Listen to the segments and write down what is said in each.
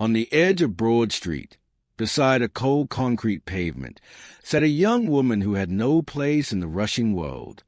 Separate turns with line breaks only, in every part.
On the edge of Broad Street, beside a cold concrete pavement, sat a young woman who had no place in the rushing world.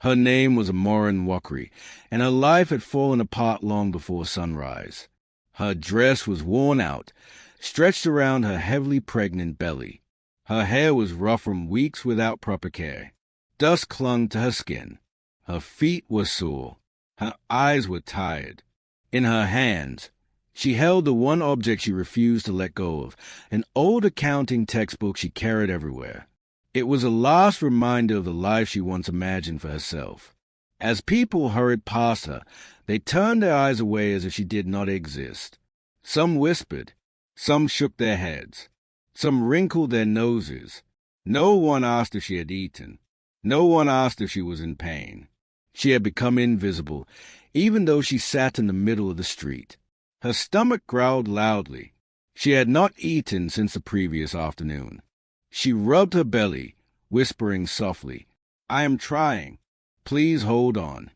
Her name was Amora Nwokri, and her life had fallen apart long before sunrise. Her dress was worn out, stretched around her heavily pregnant belly. Her hair was rough from weeks without proper care. Dust clung to her skin. Her feet were sore. Her eyes were tired. In her hands, she held the one object she refused to let go of, an old accounting textbook she carried everywhere. It was a last reminder of the life she once imagined for herself. As people hurried past her, they turned their eyes away as if she did not exist. Some whispered. Some shook their heads. Some wrinkled their noses. No one asked if she had eaten. No one asked if she was in pain. She had become invisible, even though she sat in the middle of the street. Her stomach growled loudly. She had not eaten since the previous afternoon. She rubbed her belly, whispering softly, "I am trying. Please hold on."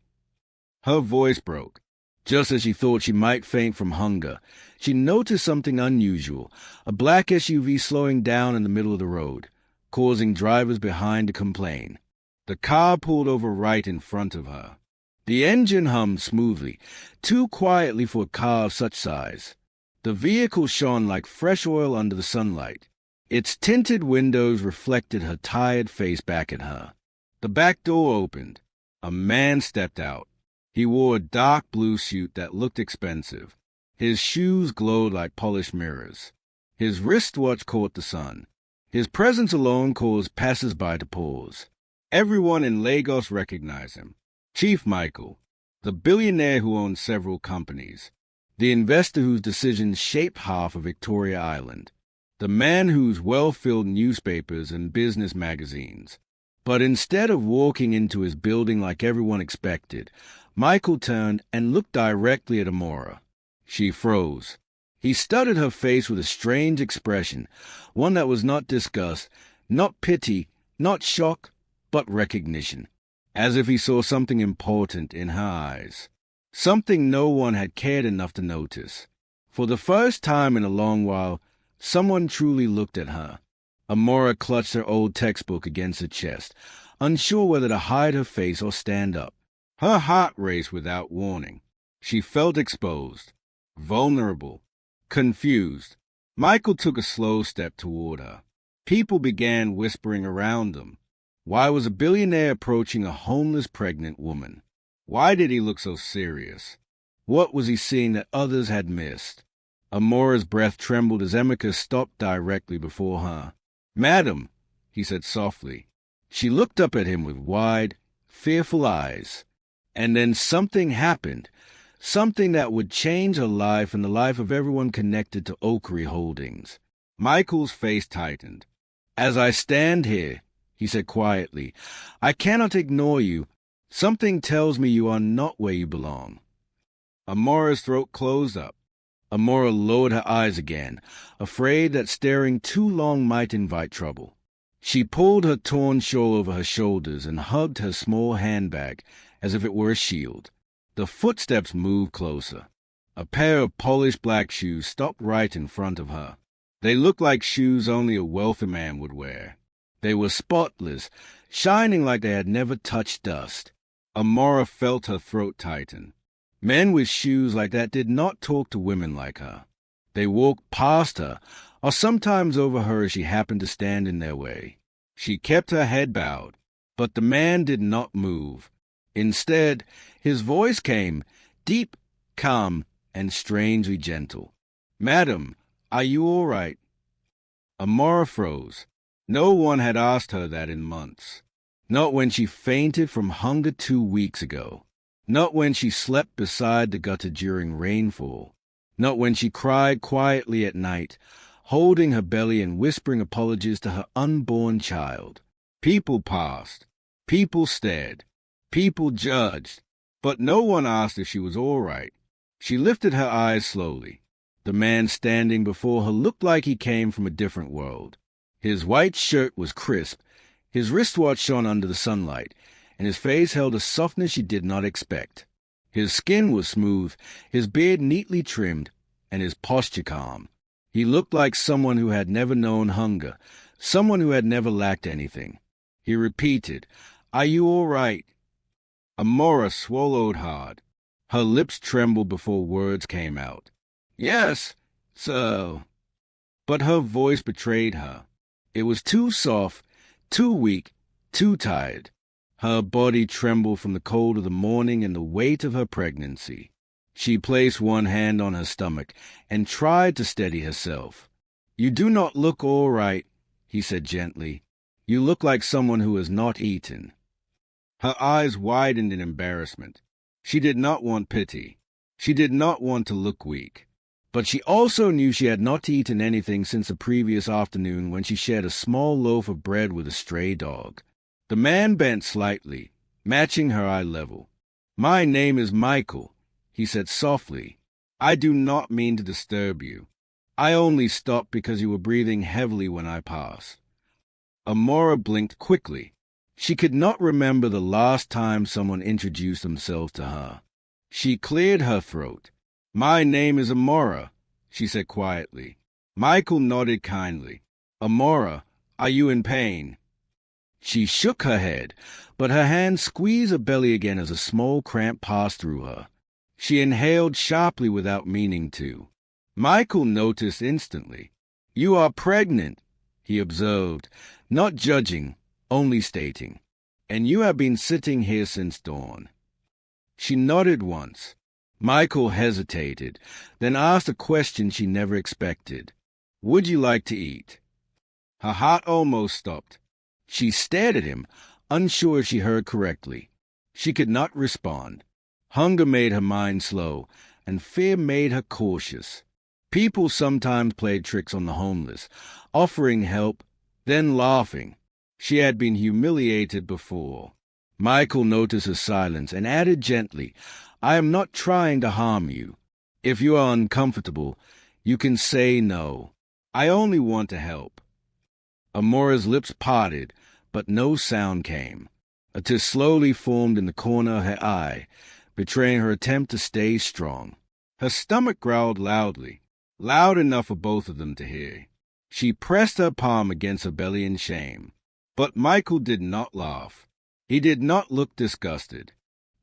Her voice broke. Just as she thought she might faint from hunger, she noticed something unusual, a black SUV slowing down in the middle of the road, causing drivers behind to complain. The car pulled over right in front of her. The engine hummed smoothly, too quietly for a car of such size. The vehicle shone like fresh oil under the sunlight. Its tinted windows reflected her tired face back at her. The back door opened. A man stepped out. He wore a dark blue suit that looked expensive. His shoes glowed like polished mirrors. His wristwatch caught the sun. His presence alone caused passers-by to pause. Everyone in Lagos recognized him. Chief Michael, the billionaire who owned several companies, the investor whose decisions shaped half of Victoria Island, the man whose wealth filled newspapers and business magazines. But instead of walking into his building like everyone expected, Michael turned and looked directly at Amora. She froze. He studied her face with a strange expression, one that was not disgust, not pity, not shock, but recognition, as if he saw something important in her eyes, something no one had cared enough to notice. For the first time in a long while, someone truly looked at her. Amora clutched her old textbook against her chest, unsure whether to hide her face or stand up. Her heart raced without warning. She felt exposed, vulnerable, confused. Michael took a slow step toward her. People began whispering around them. Why was a billionaire approaching a homeless pregnant woman? Why did he look so serious? What was he seeing that others had missed? Amora's breath trembled as Emeka stopped directly before her. "Madam," he said softly. She looked up at him with wide, fearful eyes. And then something happened, something that would change her life and the life of everyone connected to Okri Holdings. Michael's face tightened. "As I stand here," he said quietly, "I cannot ignore you. Something tells me you are not where you belong." Amora's throat closed up. Amora lowered her eyes again, afraid that staring too long might invite trouble. She pulled her torn shawl over her shoulders and hugged her small handbag as if it were a shield. The footsteps moved closer. A pair of polished black shoes stopped right in front of her. They looked like shoes only a wealthy man would wear. They were spotless, shining like they had never touched dust. Amora felt her throat tighten. Men with shoes like that did not talk to women like her. They walked past her, or sometimes over her as she happened to stand in their way. She kept her head bowed, but the man did not move. Instead, his voice came, deep, calm, and strangely gentle. "Madam, are you all right?" Amora froze. No one had asked her that in months. Not when she fainted from hunger 2 weeks ago. Not when she slept beside the gutter during rainfall. Not when she cried quietly at night, holding her belly and whispering apologies to her unborn child. People passed. People stared. People judged. But no one asked if she was all right. She lifted her eyes slowly. The man standing before her looked like he came from a different world. His white shirt was crisp, his wristwatch shone under the sunlight, and his face held a softness she did not expect. His skin was smooth, his beard neatly trimmed, and his posture calm. He looked like someone who had never known hunger, someone who had never lacked anything. He repeated, "Are you all right?" Amora swallowed hard. Her lips trembled before words came out. "Yes, sir." But her voice betrayed her. It was too soft, too weak, too tired. Her body trembled from the cold of the morning and the weight of her pregnancy. She placed one hand on her stomach and tried to steady herself. "You do not look all right," he said gently. "You look like someone who has not eaten." Her eyes widened in embarrassment. She did not want pity. She did not want to look weak. But she also knew she had not eaten anything since the previous afternoon when she shared a small loaf of bread with a stray dog. The man bent slightly, matching her eye level. "My name is Michael," he said softly. "I do not mean to disturb you. I only stopped because you were breathing heavily when I passed." Amora blinked quickly. She could not remember the last time someone introduced themselves to her. She cleared her throat. "My name is Amora," she said quietly. Michael nodded kindly. "Amora, are you in pain?" She shook her head, but her hand squeezed her belly again as a small cramp passed through her. She inhaled sharply without meaning to. Michael noticed instantly. "You are pregnant," he observed, not judging, only stating. "And you have been sitting here since dawn." She nodded once. Michael hesitated, then asked a question she never expected. "Would you like to eat?" Her heart almost stopped. She stared at him, unsure if she heard correctly. She could not respond. Hunger made her mind slow, and fear made her cautious. People sometimes played tricks on the homeless, offering help, then laughing. She had been humiliated before. Michael noticed her silence and added gently, "I am not trying to harm you. If you are uncomfortable, you can say no. I only want to help." Amora's lips parted, but no sound came. A tear slowly formed in the corner of her eye, betraying her attempt to stay strong. Her stomach growled loudly, loud enough for both of them to hear. She pressed her palm against her belly in shame. But Michael did not laugh. He did not look disgusted.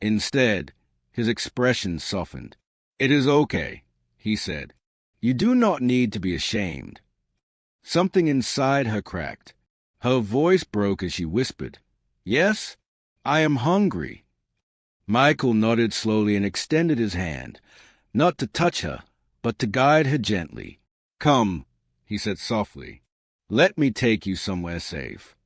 Instead, his expression softened. "It is okay," he said. "You do not need to be ashamed." Something inside her cracked. Her voice broke as she whispered, "Yes, I am hungry." Michael nodded slowly and extended his hand, not to touch her, but to guide her gently. "Come," he said softly. "Let me take you somewhere safe."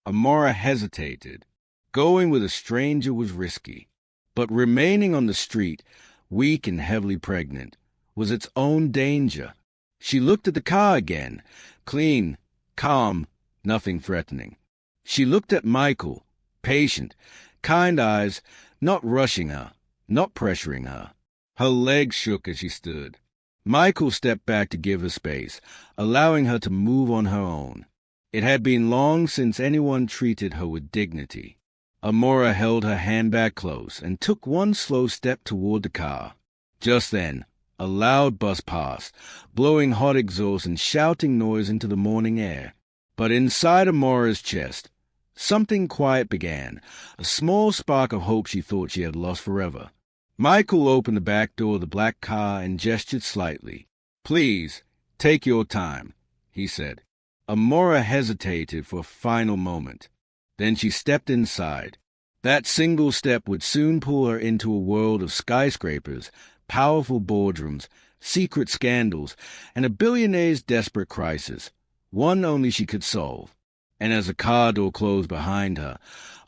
Amora hesitated. Going with a stranger was risky, but remaining on the street, weak and heavily pregnant, was its own danger. She looked at the car again, clean, calm, nothing threatening. She looked at Michael, patient, kind eyes, not rushing her, not pressuring her. Her legs shook as she stood. Michael stepped back to give her space, allowing her to move on her own. It had been long since anyone treated her with dignity. Amora held her handbag close and took one slow step toward the car. Just then, a loud bus passed, blowing hot exhaust and shouting noise into the morning air. But inside Amora's chest, something quiet began, a small spark of hope she thought she had lost forever. Michael opened the back door of the black car and gestured slightly. "Please, take your time," he said. Amora hesitated for a final moment. Then she stepped inside. That single step would soon pull her into a world of skyscrapers, powerful boardrooms, secret scandals, and a billionaire's desperate crisis, one only she could solve. And as the car door closed behind her,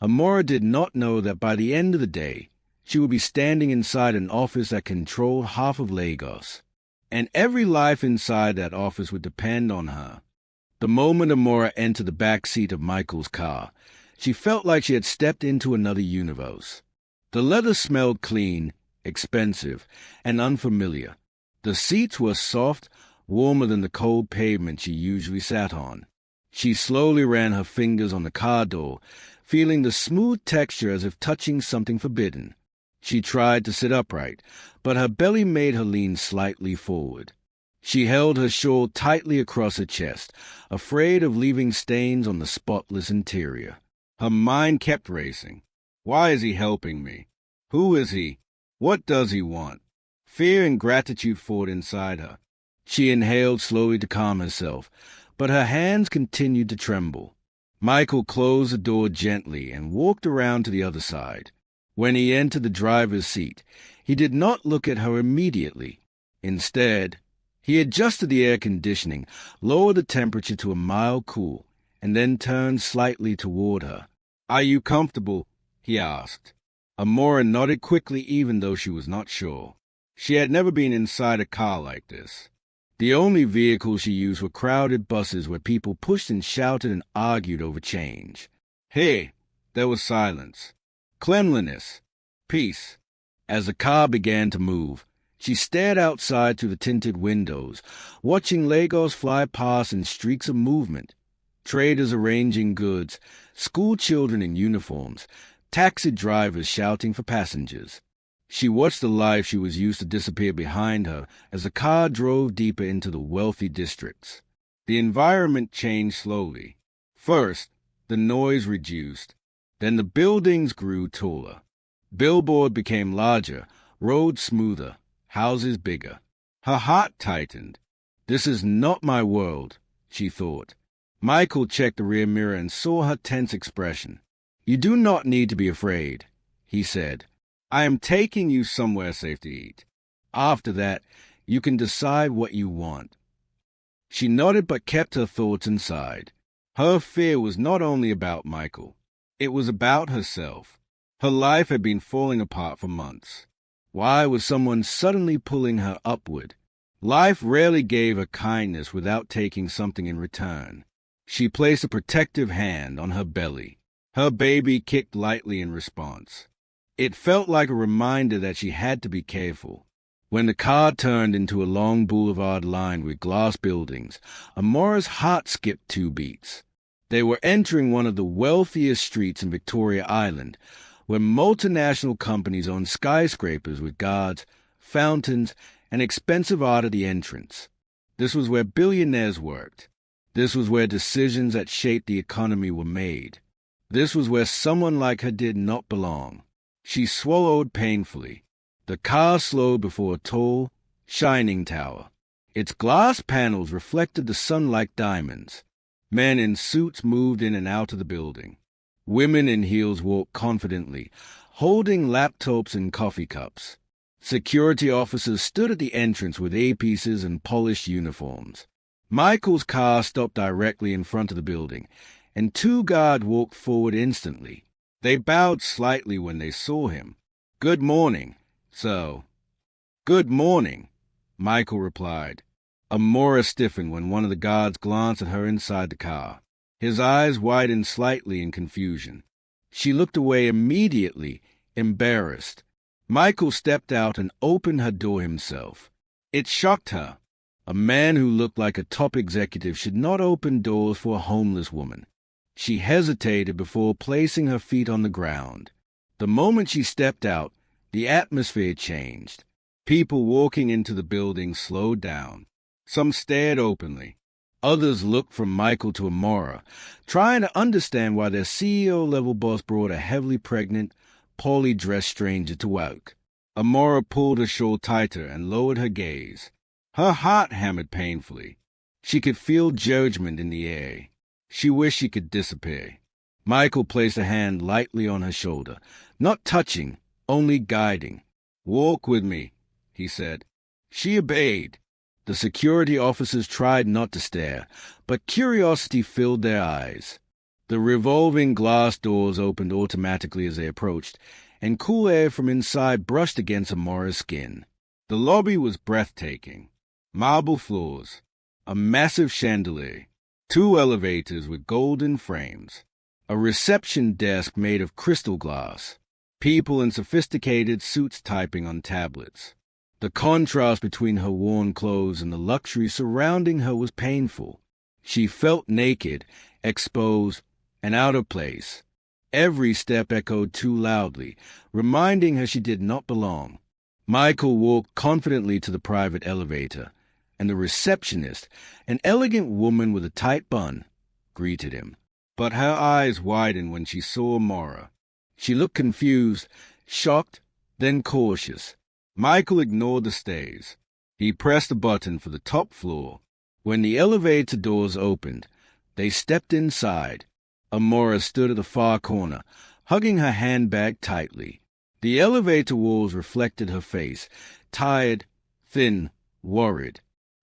Amora did not know that by the end of the day, she would be standing inside an office that controlled half of Lagos. And every life inside that office would depend on her. The moment Amora entered the back seat of Michael's car, she felt like she had stepped into another universe. The leather smelled clean, expensive, and unfamiliar. The seats were soft, warmer than the cold pavement she usually sat on. She slowly ran her fingers on the car door, feeling the smooth texture as if touching something forbidden. She tried to sit upright, but her belly made her lean slightly forward. She held her shawl tightly across her chest, afraid of leaving stains on the spotless interior. Her mind kept racing. Why is he helping me? Who is he? What does he want? Fear and gratitude fought inside her. She inhaled slowly to calm herself, but her hands continued to tremble. Michael closed the door gently and walked around to the other side. When he entered the driver's seat, he did not look at her immediately. Instead, he adjusted the air conditioning, lowered the temperature to a mild cool, and then turned slightly toward her. "Are you comfortable?" he asked. Amora nodded quickly, even though she was not sure. She had never been inside a car like this. The only vehicles she used were crowded buses where people pushed and shouted and argued over change. Hey, there was silence. Cleanliness. Peace. As the car began to move, she stared outside through the tinted windows, watching Legos fly past in streaks of movement. Traders arranging goods, school children in uniforms, taxi drivers shouting for passengers. She watched the life she was used to disappear behind her as the car drove deeper into the wealthy districts. The environment changed slowly. First, the noise reduced. Then the buildings grew taller. Billboards became larger, roads smoother, houses bigger. Her heart tightened. This is not my world, she thought. Michael checked the rear mirror and saw her tense expression. You do not need to be afraid, he said. I am taking you somewhere safe to eat. After that, you can decide what you want. She nodded but kept her thoughts inside. Her fear was not only about Michael. It was about herself. Her life had been falling apart for months. Why was someone suddenly pulling her upward? Life rarely gave her kindness without taking something in return. She placed a protective hand on her belly. Her baby kicked lightly in response. It felt like a reminder that she had to be careful. When the car turned into a long boulevard lined with glass buildings, Amora's heart skipped 2 beats. They were entering one of the wealthiest streets in Victoria Island, where multinational companies own skyscrapers with guards, fountains, and expensive art at the entrance. This was where billionaires worked. This was where decisions that shaped the economy were made. This was where someone like her did not belong. She swallowed painfully. The car slowed before a tall, shining tower. Its glass panels reflected the sun like diamonds. Men in suits moved in and out of the building. Women in heels walked confidently, holding laptops and coffee cups. Security officers stood at the entrance with earpieces and polished uniforms. Michael's car stopped directly in front of the building, and 2 guards walked forward instantly. They bowed slightly when they saw him. "Good morning, sir." "Good morning," Michael replied. Amora stiffened when one of the guards glanced at her inside the car. His eyes widened slightly in confusion. She looked away immediately, embarrassed. Michael stepped out and opened her door himself. It shocked her. A man who looked like a top executive should not open doors for a homeless woman. She hesitated before placing her feet on the ground. The moment she stepped out, the atmosphere changed. People walking into the building slowed down. Some stared openly. Others looked from Michael to Amora, trying to understand why their CEO-level boss brought a heavily pregnant, poorly dressed stranger to work. Amora pulled her shawl tighter and lowered her gaze. Her heart hammered painfully. She could feel judgment in the air. She wished she could disappear. Michael placed a hand lightly on her shoulder, not touching, only guiding. "Walk with me," he said. She obeyed. The security officers tried not to stare, but curiosity filled their eyes. The revolving glass doors opened automatically as they approached, and cool air from inside brushed against Amora's skin. The lobby was breathtaking. Marble floors, a massive chandelier, 2 elevators with golden frames, a reception desk made of crystal glass, people in sophisticated suits typing on tablets. The contrast between her worn clothes and the luxury surrounding her was painful. She felt naked, exposed, and out of place. Every step echoed too loudly, reminding her she did not belong. Michael walked confidently to the private elevator. and the receptionist, an elegant woman with a tight bun, greeted him. But her eyes widened when she saw Amora. She looked confused, shocked, then cautious. Michael ignored the stays. He pressed a button for the top floor. When the elevator doors opened, they stepped inside. Amora stood at the far corner, hugging her handbag tightly. The elevator walls reflected her face, tired, thin, worried.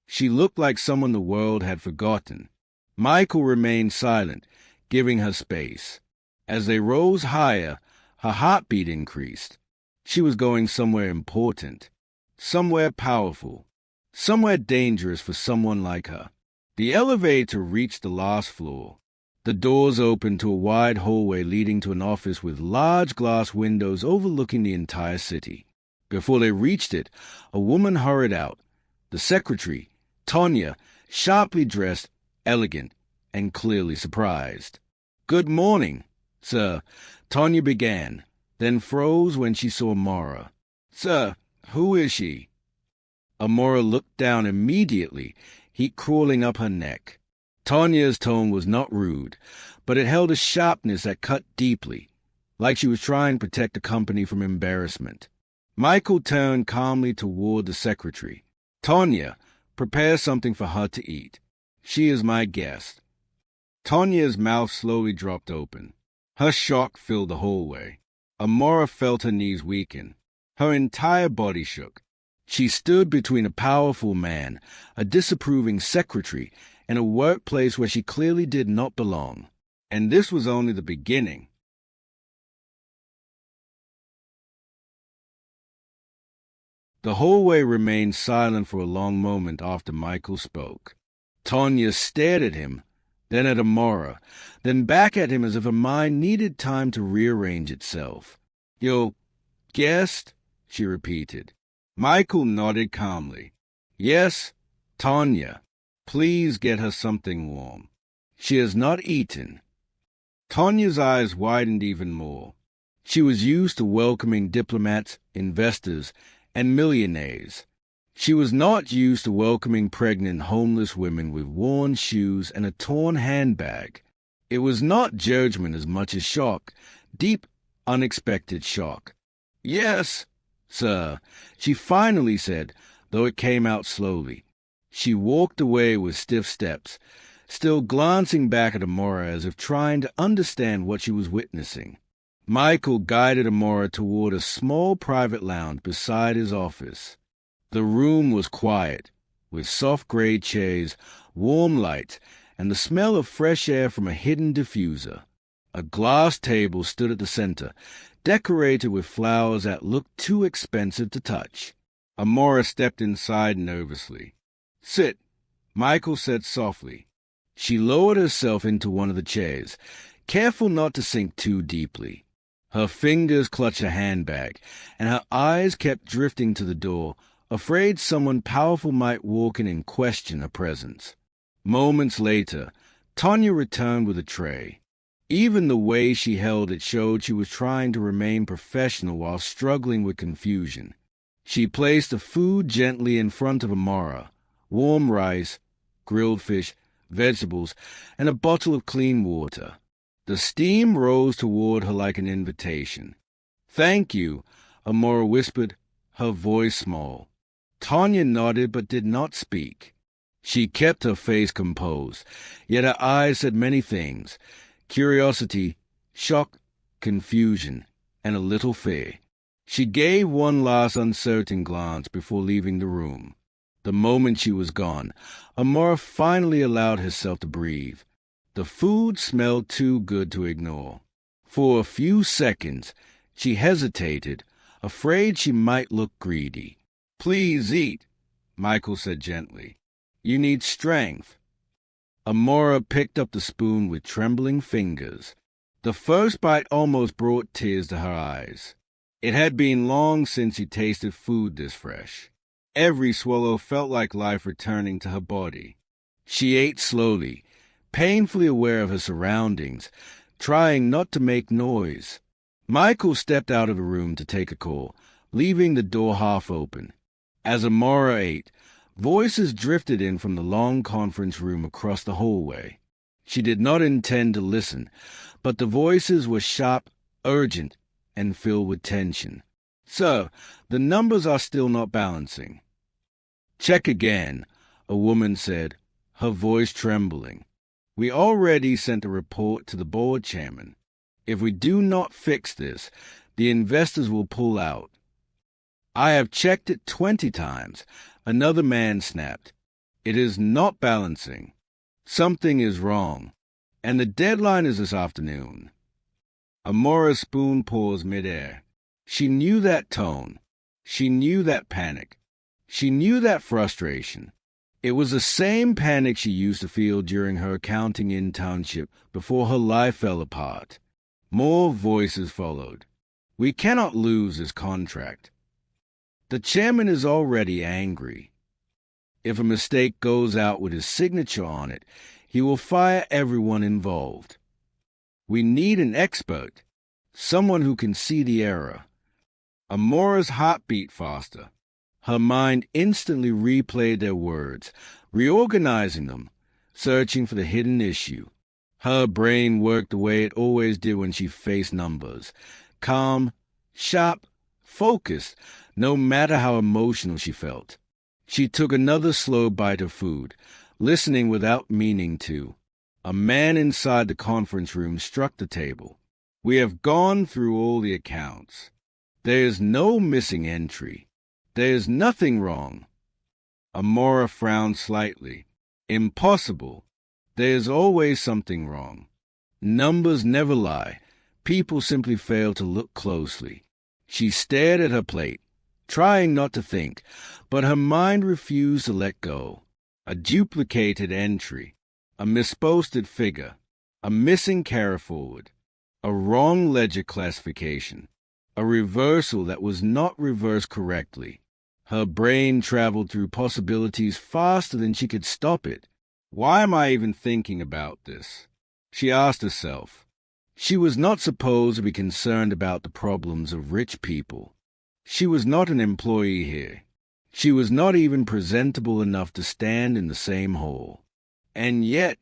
She looked like someone the world had forgotten. Michael remained silent, giving her space. As they rose higher, her heartbeat increased. She was going somewhere important, somewhere powerful, somewhere dangerous for someone like her. The elevator reached the last floor. The doors opened to a wide hallway leading to an office with large glass windows overlooking the entire city. Before they reached it, a woman hurried out. The secretary, Tonya, sharply dressed, elegant, and clearly surprised. "Good morning, sir," Tonya began, then froze when she saw Amora. "Sir, who is she?" Amora looked down immediately, heat crawling up her neck. Tonya's tone was not rude, but it held a sharpness that cut deeply, like she was trying to protect the company from embarrassment. Michael turned calmly toward the secretary. "Tonya, prepare something for her to eat. She is my guest." Tonya's mouth slowly dropped open. Her shock filled the hallway. Amora felt her knees weaken. Her entire body shook. She stood between a powerful man, a disapproving secretary, and a workplace where she clearly did not belong. And this was only the beginning. The hallway remained silent for a long moment after Michael spoke. Tonya stared at him, then at Amora, then back at him as if her mind needed time to rearrange itself. "Your guest?" she repeated. Michael nodded calmly. "Yes, Tonya. Please get her something warm. She has not eaten." Tonya's eyes widened even more. She was used to welcoming diplomats, investors, and millionaires. She was not used to welcoming pregnant, homeless women with worn shoes and a torn handbag. It was not judgment as much as shock, deep, unexpected shock. "Yes, sir," she finally said, though it came out slowly. She walked away with stiff steps, still glancing back at Amora as if trying to understand what she was witnessing. Michael guided Amora toward a small private lounge beside his office. The room was quiet, with soft gray chairs, warm lights, and the smell of fresh air from a hidden diffuser. A glass table stood at the center, decorated with flowers that looked too expensive to touch. Amora stepped inside nervously. "Sit," Michael said softly. She lowered herself into one of the chairs, careful not to sink too deeply. Her fingers clutched her handbag, and her eyes kept drifting to the door, afraid someone powerful might walk in and question her presence. Moments later, Tonya returned with a tray. Even the way she held it showed she was trying to remain professional while struggling with confusion. She placed the food gently in front of Amora: warm rice, grilled fish, vegetables, and a bottle of clean water. The steam rose toward her like an invitation. "Thank you," Amora whispered, her voice small. Tonya nodded but did not speak. She kept her face composed, yet her eyes said many things: curiosity, shock, confusion, and a little fear. She gave one last uncertain glance before leaving the room. The moment she was gone, Amora finally allowed herself to breathe. The food smelled too good to ignore. For a few seconds, she hesitated, afraid she might look greedy. "Please eat," Michael said gently. "You need strength." Amora picked up the spoon with trembling fingers. The first bite almost brought tears to her eyes. It had been long since she tasted food this fresh. Every swallow felt like life returning to her body. She ate slowly, painfully aware of her surroundings, trying not to make noise. Michael stepped out of the room to take a call, leaving the door half open. As Amora ate, Voices drifted in from the long conference room across the hallway. She did not intend to listen, but the voices were sharp, urgent, and filled with tension. "Sir, the numbers are still not balancing." "Check again," a woman said, her voice trembling. "We already sent a report to the board chairman. If we do not fix this, the investors will pull out." "I have checked it 20 times, another man snapped. "It is not balancing. Something is wrong, and the deadline is this afternoon." Amora's spoon paused midair. She knew that tone. She knew that panic. She knew that frustration. It was the same panic she used to feel during her accounting internship before her life fell apart. More voices followed. "We cannot lose this contract. The chairman is already angry. If a mistake goes out with his signature on it, he will fire everyone involved. We need an expert, someone who can see the error." Amora's heart beat faster. Her mind instantly replayed their words, reorganizing them, searching for the hidden issue. Her brain worked the way it always did when she faced numbers. Calm, sharp, focused, no matter how emotional she felt. She took another slow bite of food, listening without meaning to. A man inside the conference room struck the table. "We have gone through all the accounts. There is no missing entry. There is nothing wrong." Amora frowned slightly. "Impossible. There is always something wrong. Numbers never lie. People simply fail to look closely." She stared at her plate, trying not to think, but her mind refused to let go. A duplicated entry, a misposted figure, a missing carry forward, a wrong ledger classification, a reversal that was not reversed correctly. Her brain traveled through possibilities faster than she could stop it. "Why am I even thinking about this?" she asked herself. She was not supposed to be concerned about the problems of rich people. She was not an employee here. She was not even presentable enough to stand in the same hall. And yet,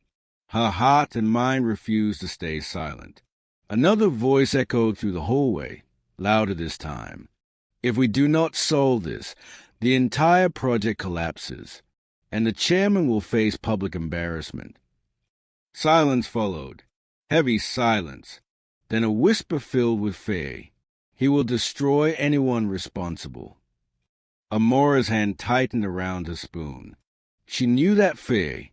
her heart and mind refused to stay silent. Another voice echoed through the hallway, louder this time. "If we do not solve this, the entire project collapses, and the chairman will face public embarrassment." Silence followed, heavy silence, then a whisper filled with fear. "He will destroy anyone responsible." Amora's hand tightened around her spoon. She knew that fear.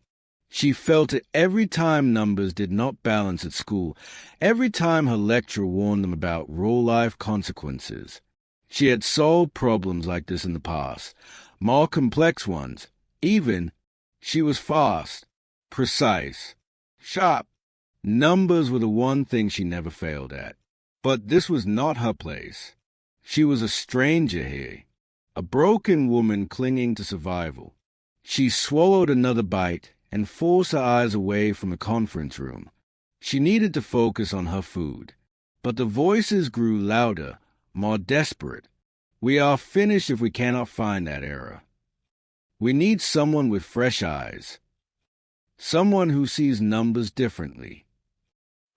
She felt it every time numbers did not balance at school, every time her lecturer warned them about real-life consequences. She had solved problems like this in the past, more complex ones. Even, she was fast, precise, sharp. Numbers were the one thing she never failed at. But this was not her place. She was a stranger here, a broken woman clinging to survival. She swallowed another bite and forced her eyes away from the conference room. She needed to focus on her food. But the voices grew louder, more desperate. "We are finished if we cannot find that error. We need someone with fresh eyes. Someone who sees numbers differently."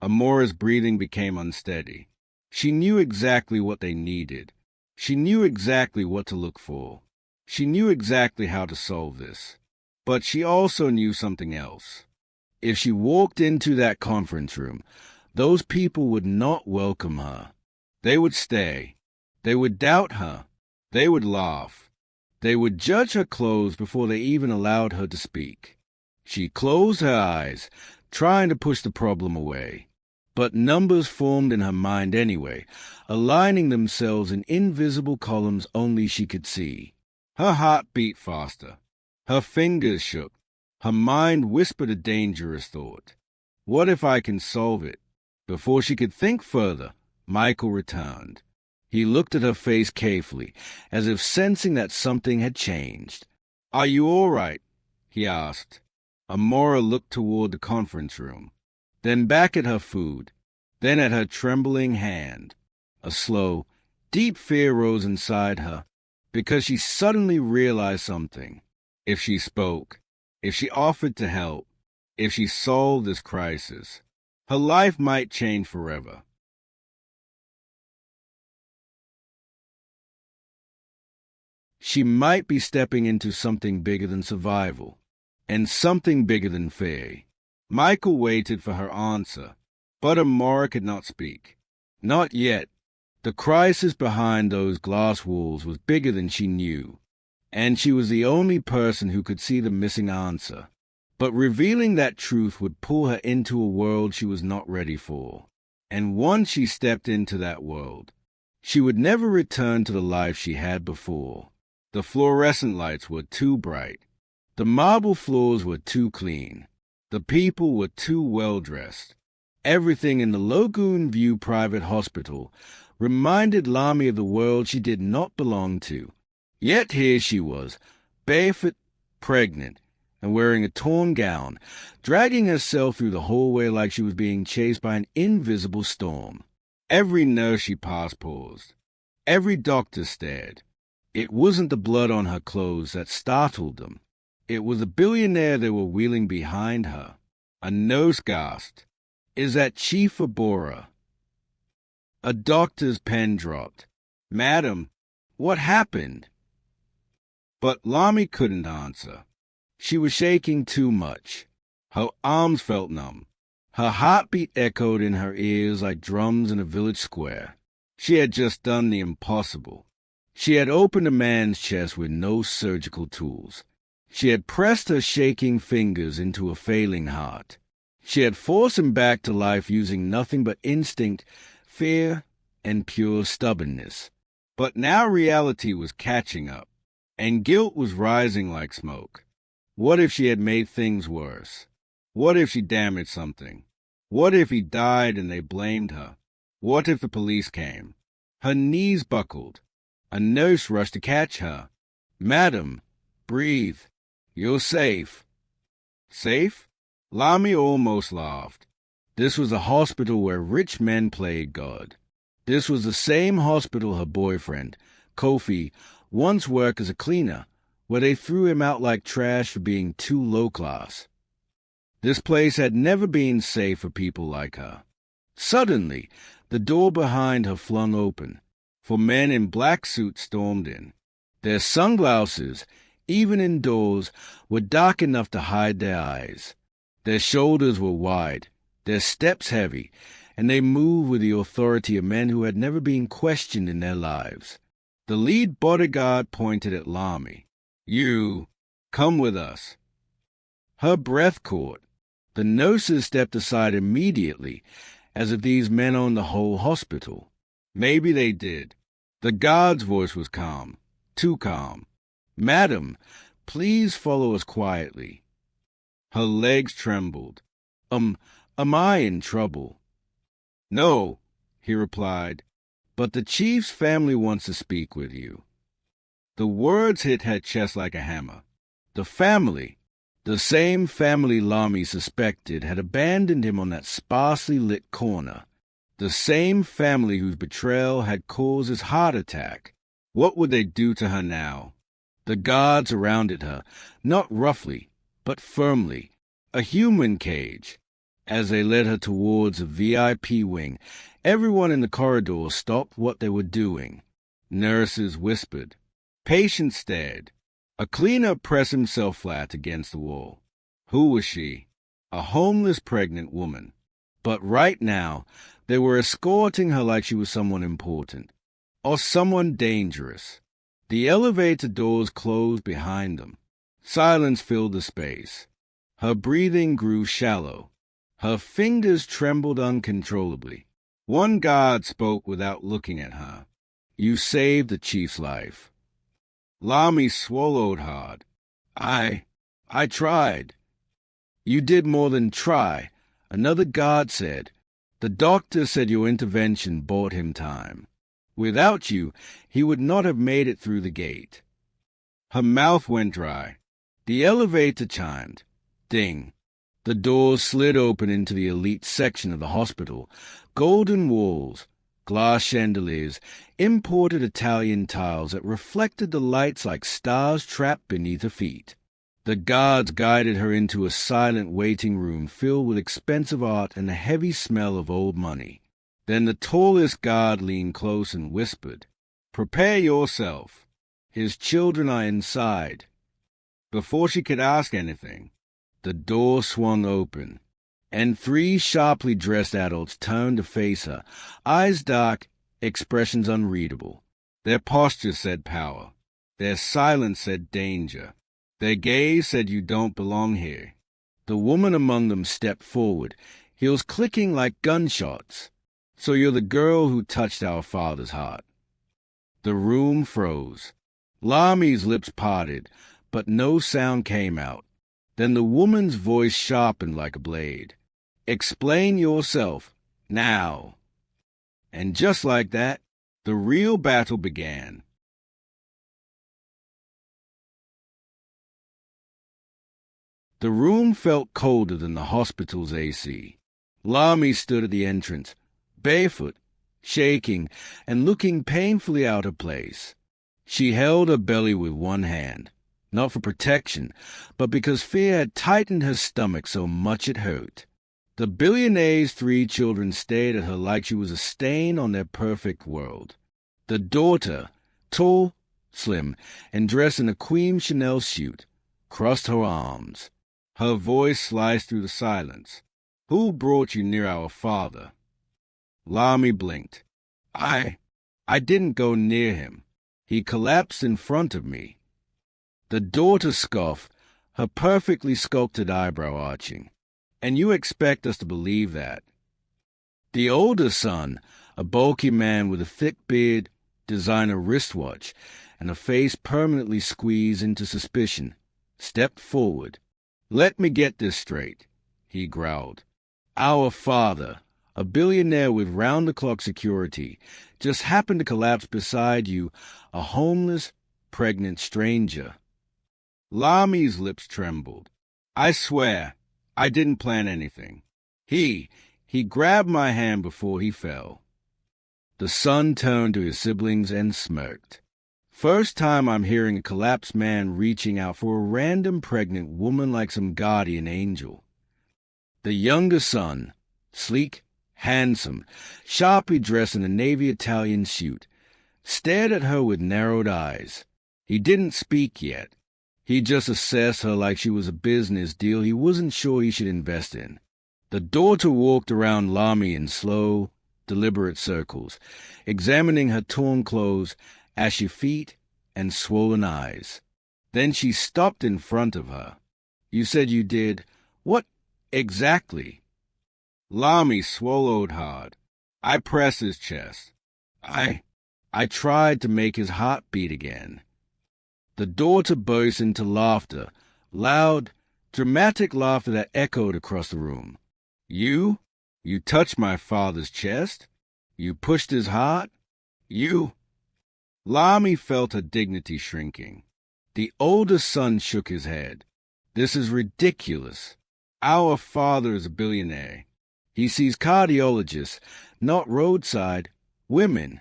Amora's breathing became unsteady. She knew exactly what they needed. She knew exactly what to look for. She knew exactly how to solve this. But she also knew something else. If she walked into that conference room, those people would not welcome her. They would stay. They would doubt her. They would laugh. They would judge her clothes before they even allowed her to speak. She closed her eyes, trying to push the problem away. But numbers formed in her mind anyway, aligning themselves in invisible columns only she could see. Her heart beat faster. Her fingers shook. Her mind whispered a dangerous thought. "What if I can solve it?" Before she could think further, Michael returned. He looked at her face carefully, as if sensing that something had changed. "Are you all right?" he asked. Amora looked toward the conference room, then back at her food, then at her trembling hand. A slow, deep fear rose inside her, because she suddenly realized something. if she spoke, if she offered to help, if she solved this crisis, her life might change forever. She might be stepping into something bigger than survival, and something bigger than fear. Michael waited for her answer, but Amora could not speak. Not yet. The crisis behind those glass walls was bigger than she knew, and she was the only person who could see the missing answer. But revealing that truth would pull her into a world she was not ready for. And once she stepped into that world, she would never return to the life she had before. The fluorescent lights were too bright. The marble floors were too clean. The people were too well-dressed. Everything in the Lagoon View private hospital reminded Lami of the world she did not belong to. Yet here she was, barefoot, pregnant, and wearing a torn gown, dragging herself through the hallway like she was being chased by an invisible storm. Every nurse she passed paused. Every doctor stared. It wasn't the blood on her clothes that startled them. It was a billionaire they were wheeling behind her. A nurse gasped, "Is that Chief Abora?" A doctor's pen dropped. "Madam, what happened?" But Lami couldn't answer. She was shaking too much. Her arms felt numb. Her heartbeat echoed in her ears like drums in a village square. She had just done the impossible. She had opened a man's chest with no surgical tools. She had pressed her shaking fingers into a failing heart. She had forced him back to life using nothing but instinct, fear, and pure stubbornness. But now reality was catching up, and guilt was rising like smoke. What if she had made things worse? What if she damaged something? What if he died and they blamed her? What if the police came? Her knees buckled. A nurse rushed to catch her. "Madam, breathe. You're safe." Safe? Lami almost laughed. This was a hospital where rich men played God. This was the same hospital her boyfriend, Kofi, once worked as a cleaner, where they threw him out like trash for being too low-class. This place had never been safe for people like her. Suddenly, the door behind her flung open, for men in black suits stormed in. Their sunglasses, even indoors, were dark enough to hide their eyes. Their shoulders were wide, their steps heavy, and they moved with the authority of men who had never been questioned in their lives. The lead bodyguard pointed at Lami. "You, come with us." Her breath caught. The nurses stepped aside immediately, as if these men owned the whole hospital. Maybe they did. The guard's voice was calm, too calm. "Madam, please follow us quietly." Her legs trembled. Am I in trouble?" "No," he replied, "but the chief's family wants to speak with you." The words hit her chest like a hammer. The family, the same family Lami suspected had abandoned him on that sparsely lit corner. The same family whose betrayal had caused his heart attack. What would they do to her now? The guards surrounded her, not roughly, but firmly, a human cage. As they led her towards a VIP wing, everyone in the corridor stopped what they were doing. Nurses whispered. Patients stared. A cleaner pressed himself flat against the wall. Who was she? A homeless pregnant woman. But right now, they were escorting her like she was someone important, or someone dangerous. The elevator doors closed behind them. Silence filled the space. Her breathing grew shallow. Her fingers trembled uncontrollably. One guard spoke without looking at her. "You saved the chief's life." Lami swallowed hard. I tried." "You did more than try," another guard said. "The doctor said your intervention bought him time. Without you, he would not have made it through the gate." Her mouth went dry. The elevator chimed. Ding. The doors slid open into the elite section of the hospital. Golden walls, glass chandeliers, imported Italian tiles that reflected the lights like stars trapped beneath her feet. The guards guided her into a silent waiting room filled with expensive art and the heavy smell of old money. Then the tallest guard leaned close and whispered, "Prepare yourself. His children are inside." Before she could ask anything, the door swung open, and three sharply dressed adults turned to face her, eyes dark, expressions unreadable. Their posture said power. Their silence said danger. Their gaze said you don't belong here. The woman among them stepped forward, heels clicking like gunshots. "So you're the girl who touched our father's heart." The room froze. Lami's lips parted, but no sound came out. Then the woman's voice sharpened like a blade. "Explain yourself, now." And just like that, the real battle began. The room felt colder than the hospital's AC. Lami stood at the entrance, barefoot, shaking, and looking painfully out of place. She held her belly with one hand, not for protection, but because fear had tightened her stomach so much it hurt. The billionaire's three children stared at her like she was a stain on their perfect world. The daughter, tall, slim, and dressed in a Queen Chanel suit, crossed her arms. Her voice sliced through the silence. "Who brought you near our father?" Lami blinked. I didn't go near him. He collapsed in front of me." The daughter scoffed, her perfectly sculpted eyebrow arching. "And you expect us to believe that?" The older son, a bulky man with a thick beard, designer wristwatch, and a face permanently squeezed into suspicion, stepped forward. "Let me get this straight," he growled. "Our father, a billionaire with round-the-clock security, just happened to collapse beside you, a homeless, pregnant stranger." Lami's lips trembled. "I swear, I didn't plan anything. He grabbed my hand before he fell." The son turned to his siblings and smirked. "First time I'm hearing a collapsed man reaching out for a random pregnant woman like some guardian angel." The younger son, sleek, handsome, sharply dressed in a navy Italian suit, stared at her with narrowed eyes. He didn't speak yet. He just assessed her like she was a business deal he wasn't sure he should invest in. The daughter walked around Lami in slow, deliberate circles, examining her torn clothes, ashy feet, and swollen eyes. Then she stopped in front of her. "You said you did. What exactly?" Lami swallowed hard. "I pressed his chest. I tried to make his heart beat again." The daughter burst into laughter, loud, dramatic laughter that echoed across the room. You touched my father's chest? You pushed his heart? You—" Lami felt her dignity shrinking. The older son shook his head. "This is ridiculous. Our father is a billionaire. He sees cardiologists, not roadside women."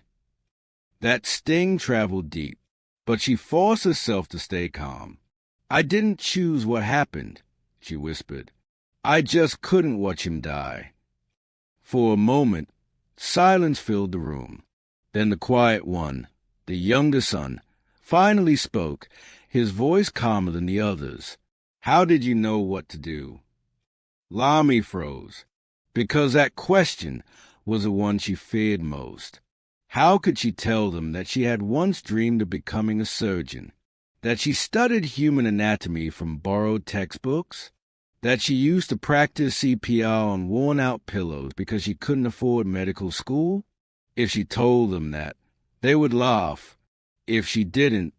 That sting traveled deep, but she forced herself to stay calm. "I didn't choose what happened," she whispered. "I just couldn't watch him die." For a moment, silence filled the room. Then the quiet one, the younger son, finally spoke, his voice calmer than the others. "How did you know what to do?" Lami froze, because that question was the one she feared most. How could she tell them that she had once dreamed of becoming a surgeon, that she studied human anatomy from borrowed textbooks, that she used to practice CPR on worn-out pillows because she couldn't afford medical school? If she told them that, they would laugh. If she didn't,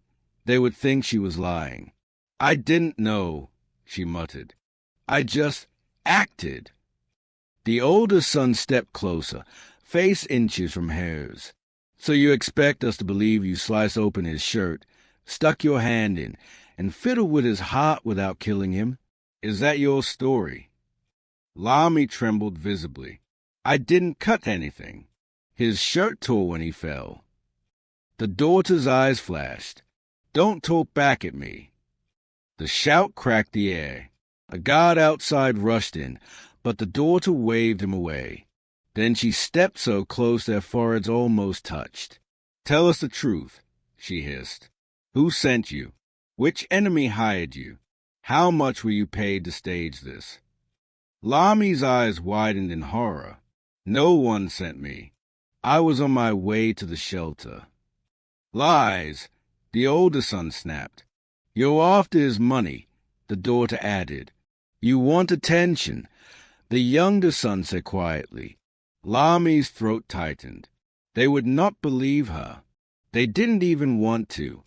they would think she was lying. "I didn't know," she muttered. "I just acted." The older son stepped closer, face inches from hers. "So you expect us to believe you sliced open his shirt, stuck your hand in, and fiddled with his heart without killing him? Is that your story?" Lami trembled visibly. "I didn't cut anything. His shirt tore when he fell." The daughter's eyes flashed. "Don't talk back at me." The shout cracked the air. A guard outside rushed in, but the daughter waved him away. Then she stepped so close their foreheads almost touched. "Tell us the truth," she hissed. "Who sent you? Which enemy hired you? How much were you paid to stage this?" Lami's eyes widened in horror. "No one sent me. I was on my way to the shelter." "Lies!" the older son snapped. "You're after his money," the daughter added. "You want attention," the younger son said quietly. Lami's throat tightened. They would not believe her. They didn't even want to.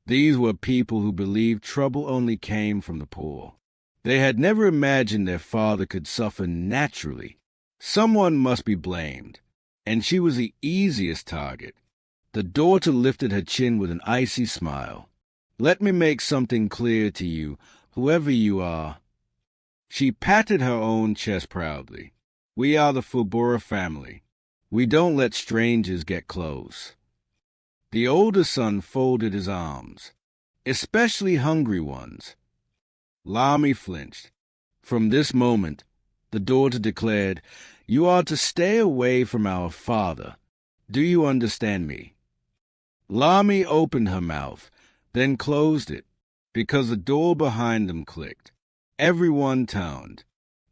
These were people who believed trouble only came from the poor. They had never imagined their father could suffer naturally. Someone must be blamed, and she was the easiest target. The daughter lifted her chin with an icy smile. "Let me make something clear to you, whoever you are." She patted her own chest proudly. "We are the Fubura family. We don't let strangers get close." The older son folded his arms. "Especially hungry ones." Lami flinched. "From this moment," the daughter declared, "you are to stay away from our father. Do you understand me?" Lami opened her mouth, then closed it, because the door behind them clicked. Everyone turned.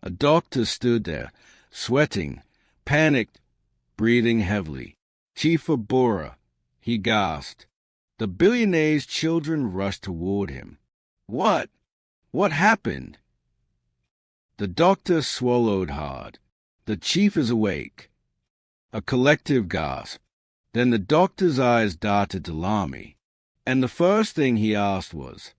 A doctor stood there, sweating, panicked, breathing heavily. "Chief Fubura," he gasped. The billionaire's children rushed toward him. "What? What happened?" The doctor swallowed hard. "The chief is awake." A collective gasp. Then the doctor's eyes darted to Lami, and the first thing he asked was...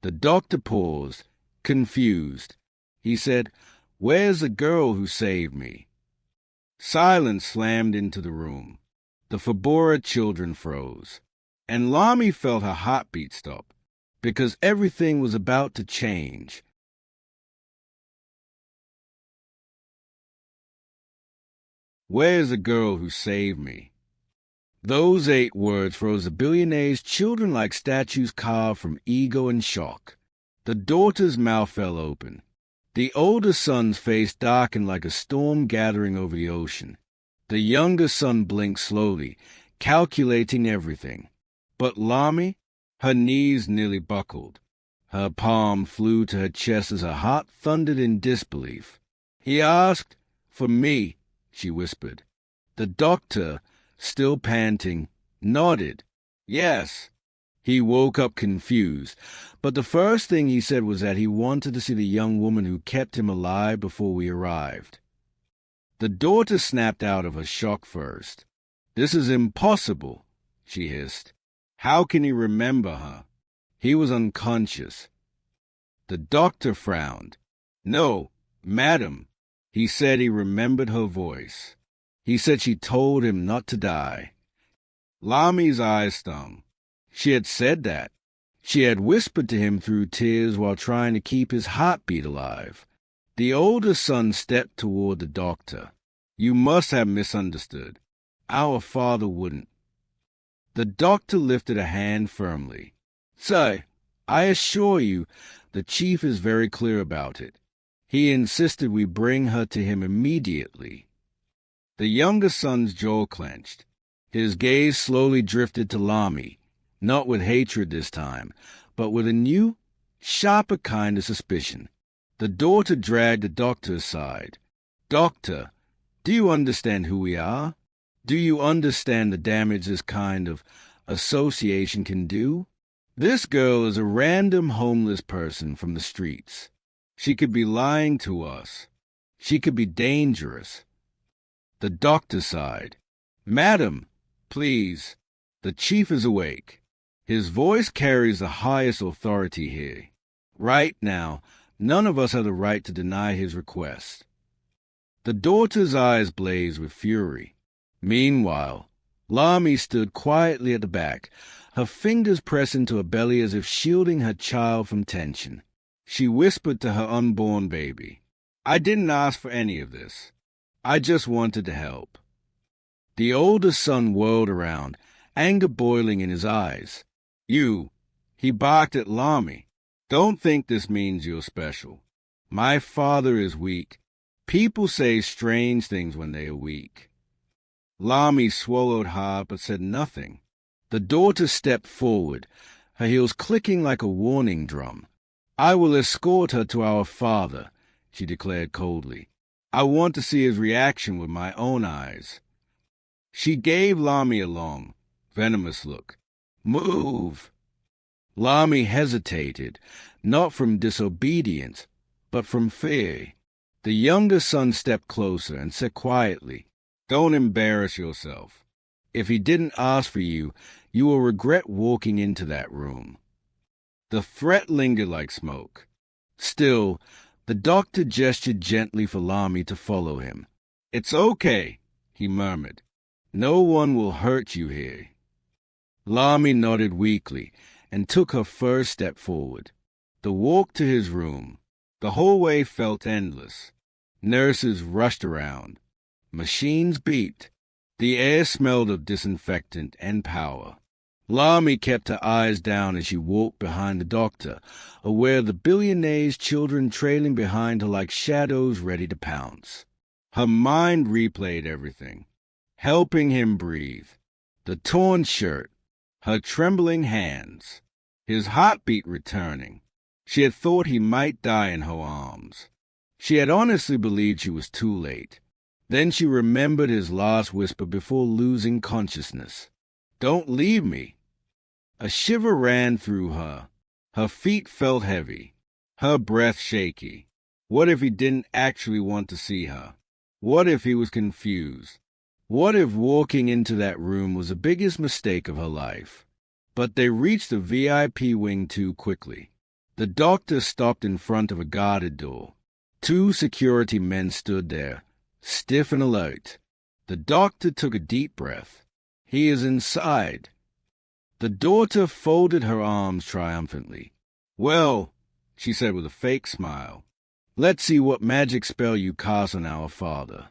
The doctor paused, confused. He said, "Where's the girl who saved me?" Silence slammed into the room. The Fubura children froze, and Lami felt her heartbeat stop, because everything was about to change. "Where's the girl who saved me?" Those 8 words froze the billionaire's children like statues carved from ego and shock. The daughter's mouth fell open. The older son's face darkened like a storm gathering over the ocean. The younger son blinked slowly, calculating everything. But Lami, her knees nearly buckled. Her palm flew to her chest as her heart thundered in disbelief. "He asked for me," she whispered. The doctor, still panting, nodded. "Yes." He woke up confused, but the first thing he said was that he wanted to see the young woman who kept him alive before we arrived. The daughter snapped out of her shock first. "This is impossible," she hissed. "How can he remember her? He was unconscious." The doctor frowned. "No, madam." He said he remembered her voice. He said she told him not to die. Lami's eyes stung. She had said that. She had whispered to him through tears while trying to keep his heartbeat alive. The older son stepped toward the doctor. "You must have misunderstood. Our father wouldn't." The doctor lifted a hand firmly. "Sir, I assure you, the chief is very clear about it. He insisted we bring her to him immediately." The younger son's jaw clenched. His gaze slowly drifted to Lami, not with hatred this time, but with a new, sharper kind of suspicion. The daughter dragged the doctor aside. "Doctor, do you understand who we are? Do you understand the damage this kind of association can do? This girl is a random homeless person from the streets. She could be lying to us. She could be dangerous." The doctor sighed. "Madam, please. The chief is awake. His voice carries the highest authority here. Right now, none of us have the right to deny his request." The daughter's eyes blazed with fury. Meanwhile, Lami stood quietly at the back, her fingers pressed into her belly as if shielding her child from tension. She whispered to her unborn baby, "I didn't ask for any of this. I just wanted to help." The older son whirled around, anger boiling in his eyes. "You!" He barked at Lami. Don't think this means you're special. My father is weak. People say strange things when they are weak. Lami swallowed hard but said nothing. The daughter stepped forward, her heels clicking like a warning drum. I will escort her to our father, she declared coldly. I want to see his reaction with my own eyes. She gave Lami a long, venomous look. Move! Lami hesitated, not from disobedience, but from fear. The younger son stepped closer and said quietly, Don't embarrass yourself. If he didn't ask for you, you will regret walking into that room. The threat lingered like smoke. Still, the doctor gestured gently for Lami to follow him. It's okay, he murmured. No one will hurt you here. Lami nodded weakly and took her first step forward. The walk to his room. The hallway felt endless. Nurses rushed around. Machines beeped. The air smelled of disinfectant and power. Lami kept her eyes down as she walked behind the doctor, aware of the billionaire's children trailing behind her like shadows ready to pounce. Her mind replayed everything, helping him breathe. The torn shirt, her trembling hands, his heartbeat returning. She had thought he might die in her arms. She had honestly believed she was too late. Then she remembered his last whisper before losing consciousness. Don't leave me. A shiver ran through her. Her feet felt heavy, her breath shaky. What if he didn't actually want to see her? What if he was confused? What if walking into that room was the biggest mistake of her life? But they reached the VIP wing too quickly. The doctor stopped in front of a guarded door. 2 security men stood there, stiff and alert. The doctor took a deep breath. He is inside. The daughter folded her arms triumphantly. Well, she said with a fake smile, let's see what magic spell you cast on our father.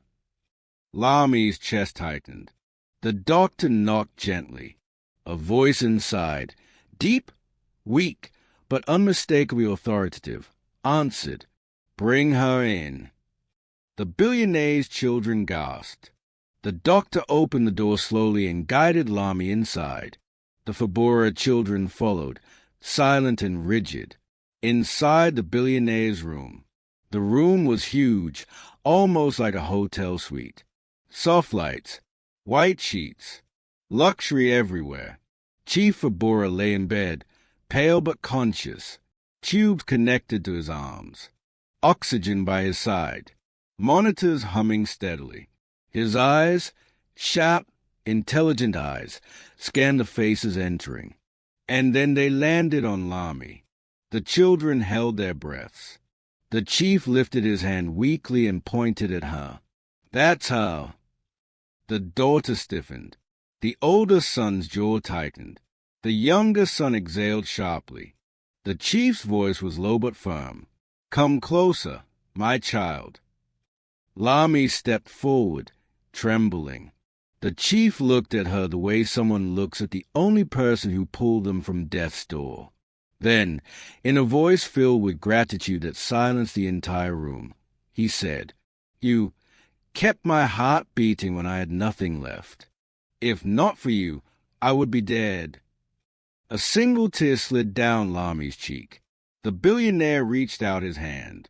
Lami's chest tightened. The doctor knocked gently. A voice inside, deep, weak, but unmistakably authoritative, answered, Bring her in. The billionaire's children gasped. The doctor opened the door slowly and guided Lami inside. The Fabora children followed, silent and rigid. Inside the billionaire's room. The room was huge, almost like a hotel suite. Soft lights, white sheets, luxury everywhere. Chief Fabora lay in bed, pale but conscious, tubes connected to his arms, oxygen by his side, monitors humming steadily. His eyes, sharp, intelligent eyes, scanned the faces entering. And then they landed on Lami. The children held their breaths. The chief lifted his hand weakly and pointed at her. That's how. The daughter stiffened. The older son's jaw tightened. The younger son exhaled sharply. The chief's voice was low but firm. Come closer, my child. Lami stepped forward, trembling. The chief looked at her the way someone looks at the only person who pulled them from death's door. Then, in a voice filled with gratitude that silenced the entire room, he said, You kept my heart beating when I had nothing left. If not for you, I would be dead. A single tear slid down Lami's cheek. The billionaire reached out his hand.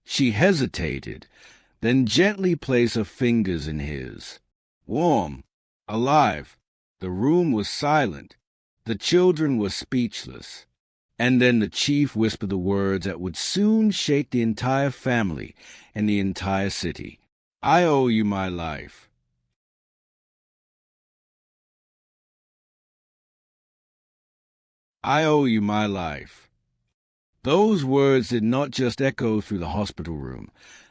She hesitated, then gently placed her fingers in his. Warm, alive. The room was silent. The children were speechless. And then the chief whispered the words that would soon shake the entire family and the entire city. I owe you my life. I owe you my life. Those words did not just echo through the hospital room.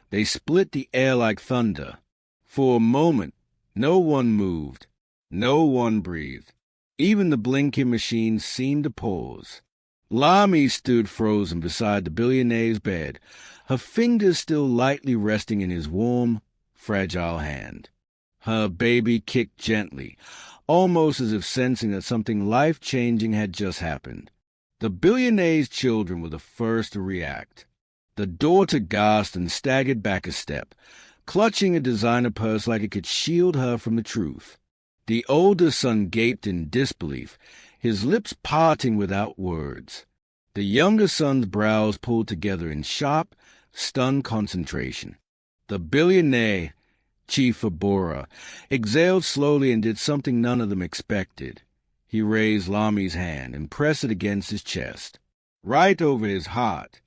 They split the air like thunder. For a moment, no one moved. No one breathed. Even the blinking machines seemed to pause. Lami stood frozen beside the billionaire's bed, her fingers still lightly resting in his warm, fragile hand. Her baby kicked gently, almost as if sensing that something life-changing had just happened. The billionaire's children were the first to react. The daughter gasped and staggered back a step, clutching a designer purse like it could shield her from the truth. The older son gaped in disbelief, his lips parting without words. The younger son's brows pulled together in sharp, stunned concentration. The billionaire, Chief Abora, exhaled slowly and did something none of them expected. He raised Lami's hand and pressed it against his chest, right over his heart.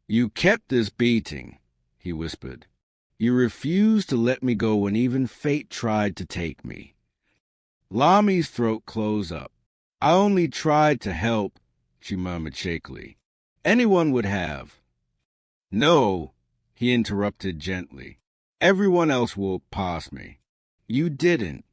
"You kept this beating," he whispered. "You refused to let me go when even fate tried to take me." Lami's throat closed up. "I only tried to help," she murmured shakily. "Anyone would have." "No," he interrupted gently. "Everyone else walked past me. You didn't."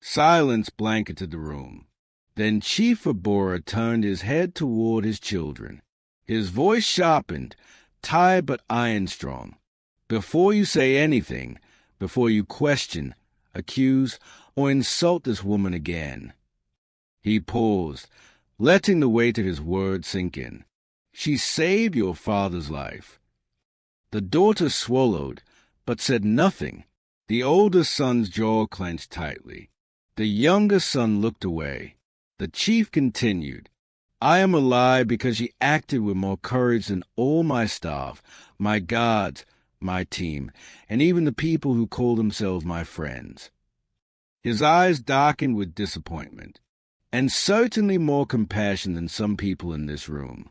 Silence blanketed the room. Then Chief Abora turned his head toward his children. His voice sharpened, tired but iron-strong. "Before you say anything, before you question, accuse, or insult this woman again." He paused, letting the weight of his words sink in. "She saved your father's life." The daughter swallowed, but said nothing. The older son's jaw clenched tightly. The younger son looked away. The chief continued, "I am alive because she acted with more courage than all my staff, my guards, my team, and even the people who call themselves my friends." His eyes darkened with disappointment, and certainly more compassion than some people in this room.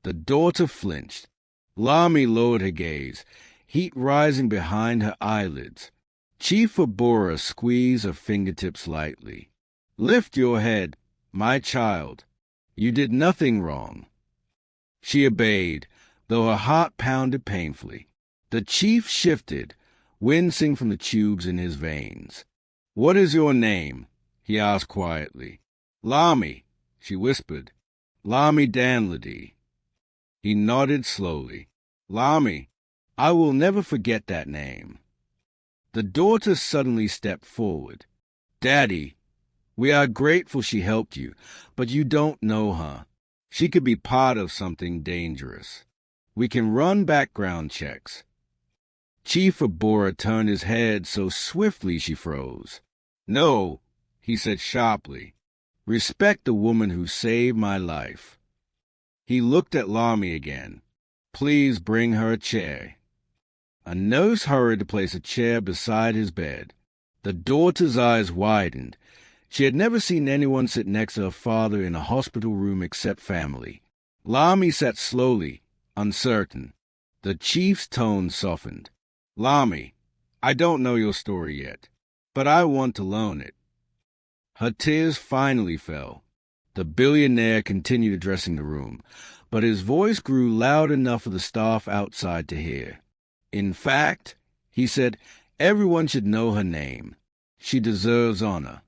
The daughter flinched. Lami lowered her gaze, heat rising behind her eyelids. Chief Abora squeezed her fingertips lightly. "Lift your head, my child. You did nothing wrong." She obeyed, though her heart pounded painfully. The chief shifted, wincing from the tubes in his veins. "What is your name?" he asked quietly. "Lami," she whispered. "Lami Danlady." He nodded slowly. "Lami, I will never forget that name." The daughter suddenly stepped forward. "Daddy, we are grateful she helped you, but you don't know her. She could be part of something dangerous. We can run background checks." Chief Abora turned his head so swiftly she froze. "No," he said sharply. "Respect the woman who saved my life." He looked at Lami again. "Please bring her a chair." A nurse hurried to place a chair beside his bed. The daughter's eyes widened. She had never seen anyone sit next to her father in a hospital room except family. Lami sat slowly, uncertain. The chief's tone softened. "Lami, I don't know your story yet, but I want to learn it." Her tears finally fell. The billionaire continued addressing the room, but his voice grew loud enough for the staff outside to hear. "In fact," he said, "everyone should know her name. She deserves honor."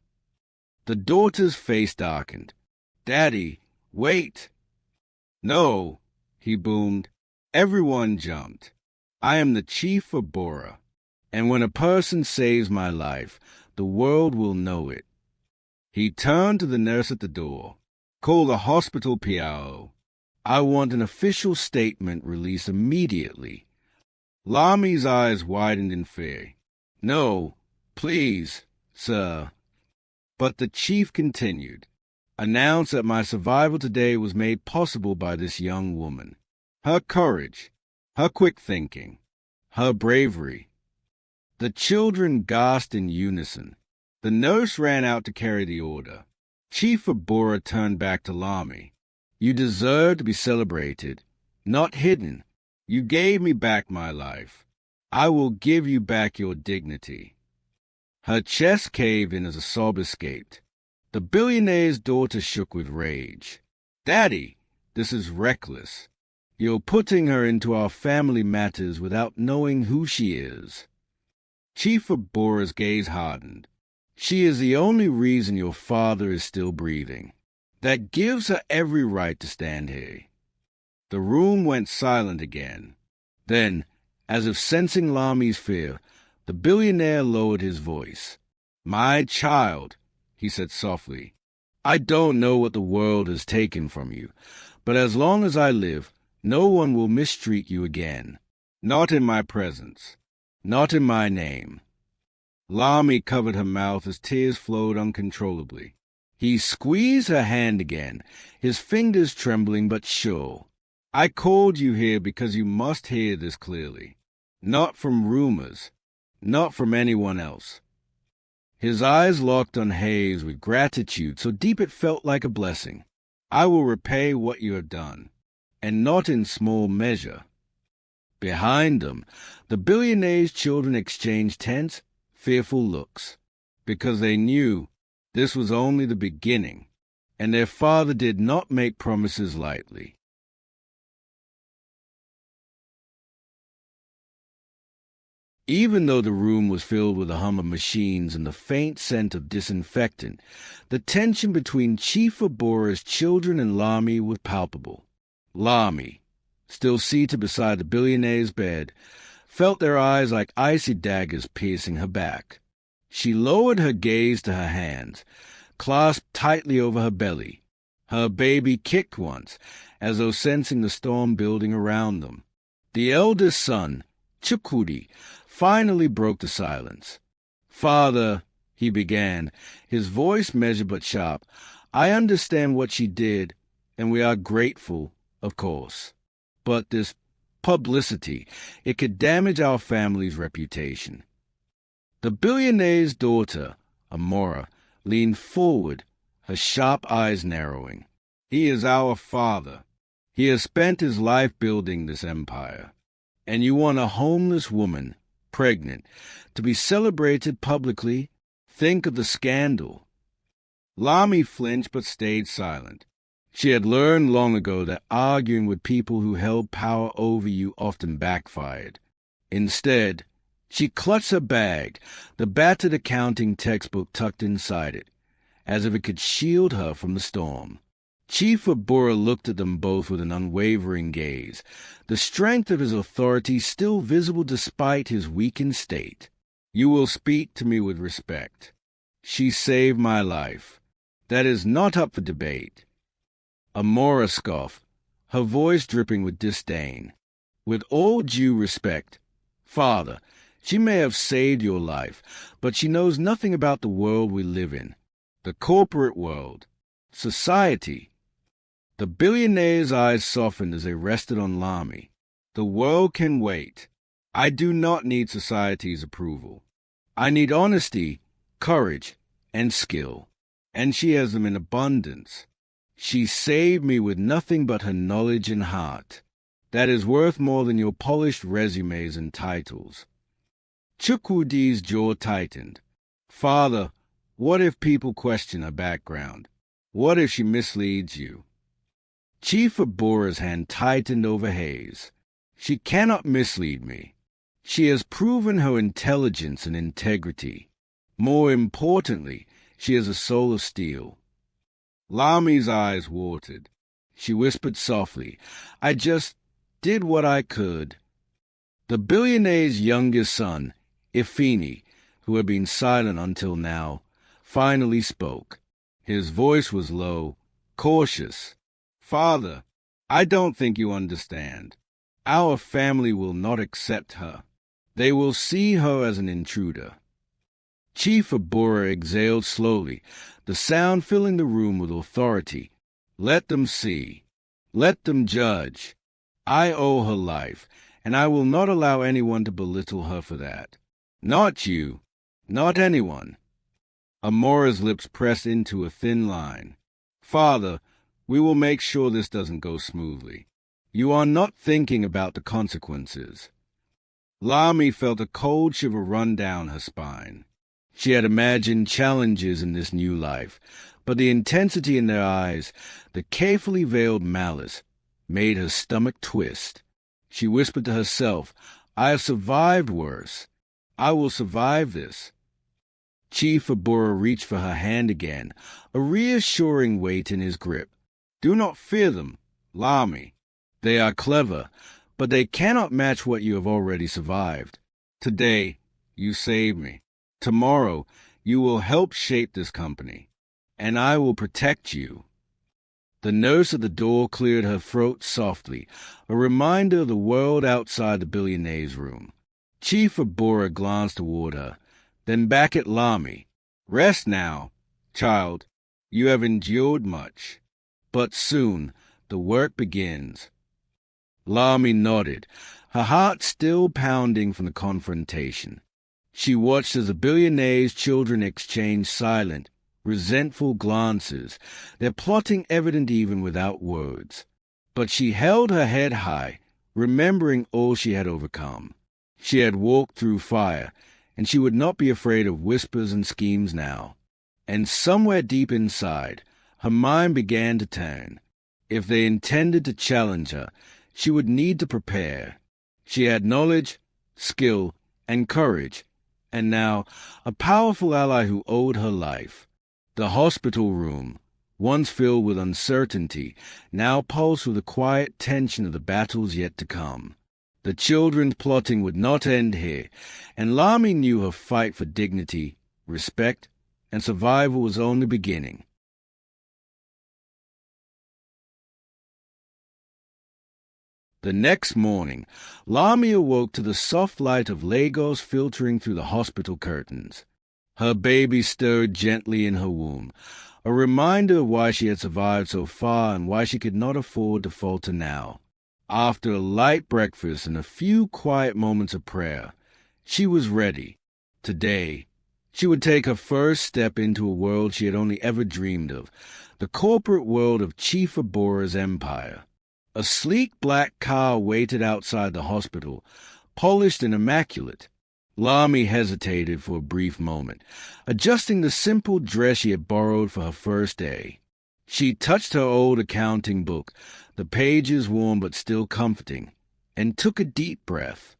The daughter's face darkened. "Daddy, wait!" "No," he boomed. Everyone jumped. "I am the Chief Abora, and when a person saves my life, the world will know it." He turned to the nurse at the door. "Call the hospital PRO. I want an official statement released immediately." Lami's eyes widened in fear. "No, please, sir." But the chief continued. "Announce that my survival today was made possible by this young woman. Her courage, her quick thinking, her bravery." The children gasped in unison. The nurse ran out to carry the order. Chief Abora turned back to Lami. "You deserve to be celebrated, not hidden. You gave me back my life. I will give you back your dignity." Her chest caved in as a sob escaped. The billionaire's daughter shook with rage. "Daddy, this is reckless. You're putting her into our family matters without knowing who she is." Chief Abora's gaze hardened. "She is the only reason your father is still breathing. That gives her every right to stand here." The room went silent again. Then, as if sensing Lami's fear, the billionaire lowered his voice. "My child," he said softly, I don't know what the world has taken from you, but as long as I live, no one will mistreat you again. Not in my presence. Not in my name. Lami covered her mouth as tears flowed uncontrollably. He squeezed her hand again, his fingers trembling but sure. I called you here because you must hear this clearly. Not from rumors. Not from anyone else. His eyes locked on Hayes with gratitude so deep it felt like a blessing. I will repay what you have done, and not in small measure. Behind them, the billionaire's children exchanged tense, fearful looks, because they knew this was only the beginning, and their father did not make promises lightly. Even though the room was filled with the hum of machines and the faint scent of disinfectant, the tension between Chief Abora's children and Lami was palpable. Lami, still seated beside the billionaire's bed, felt their eyes like icy daggers piercing her back. She lowered her gaze to her hands, clasped tightly over her belly. Her baby kicked once, as though sensing the storm building around them. The eldest son, Chukudi, finally broke the silence. "Father," he began, his voice measured but sharp, "I understand what she did, and we are grateful, of course. But this publicity, it could damage our family's reputation." The billionaire's daughter, Amora, leaned forward, her sharp eyes narrowing. "He is our father. He has spent his life building this empire. And you want a homeless woman, pregnant, to be celebrated publicly? Think of the scandal." Lami flinched but stayed silent. She had learned long ago that arguing with people who held power over you often backfired. Instead, she clutched her bag, the battered accounting textbook tucked inside it, as if it could shield her from the storm. Chief Abora looked at them both with an unwavering gaze, the strength of his authority still visible despite his weakened state. "You will speak to me with respect. She saved my life. That is not up for debate." Amora scoffed, her voice dripping with disdain. "With all due respect, Father, she may have saved your life, but she knows nothing about the world we live in, the corporate world, society." The billionaire's eyes softened as they rested on Lami. "The world can wait. I do not need society's approval. I need honesty, courage, and skill, and she has them in abundance. She saved me with nothing but her knowledge and heart. That is worth more than your polished resumes and titles." Chukwudi's jaw tightened. "Father, what if people question her background? What if she misleads you?" Chief Abora's hand tightened over Hayes. "She cannot mislead me. She has proven her intelligence and integrity. More importantly, she has a soul of steel." Lami's eyes watered. She whispered softly, "I just did what I could." The billionaire's youngest son, Ifini, who had been silent until now, finally spoke. His voice was low, cautious. "Father, I don't think you understand. Our family will not accept her. They will see her as an intruder." Chief Abora exhaled slowly, the sound filling the room with authority. "Let them see. Let them judge. I owe her life, and I will not allow anyone to belittle her for that. Not you. Not anyone." Amora's lips pressed into a thin line. "Father, we will make sure this doesn't go smoothly. You are not thinking about the consequences." Lami felt a cold shiver run down her spine. She had imagined challenges in this new life, but the intensity in their eyes, the carefully veiled malice, made her stomach twist. She whispered to herself, "I have survived worse. I will survive this." Chief Abora reached for her hand again, a reassuring weight in his grip. "Do not fear them, Lami. They are clever, but they cannot match what you have already survived. Today, you saved me. Tomorrow, you will help shape this company. and I will protect you." The nurse at the door cleared her throat softly, a reminder of the world outside the billionaire's room. Chief Abora glanced toward her, then back at Lami. "Rest now, child. You have endured much. But soon the work begins." Lami nodded, her heart still pounding from the confrontation. She watched as the billionaire's children exchanged silent, resentful glances, their plotting evident even without words. But she held her head high, remembering all she had overcome. She had walked through fire, and she would not be afraid of whispers and schemes now. And somewhere deep inside, her mind began to turn. If they intended to challenge her, she would need to prepare. She had knowledge, skill, and courage, and now a powerful ally who owed her life. The hospital room, once filled with uncertainty, now pulsed with the quiet tension of the battles yet to come. The children's plotting would not end here, and Lami knew her fight for dignity, respect, and survival was only beginning. The next morning, Lami awoke to the soft light of Lagos filtering through the hospital curtains. Her baby stirred gently in her womb, a reminder of why she had survived so far and why she could not afford to falter now. After a light breakfast and a few quiet moments of prayer, she was ready. Today, she would take her first step into a world she had only ever dreamed of, the corporate world of Chief Abora's empire. A sleek black car waited outside the hospital, polished and immaculate. Lami hesitated for a brief moment, adjusting the simple dress she had borrowed for her first day. She touched her old accounting book, the pages worn but still comforting, and took a deep breath.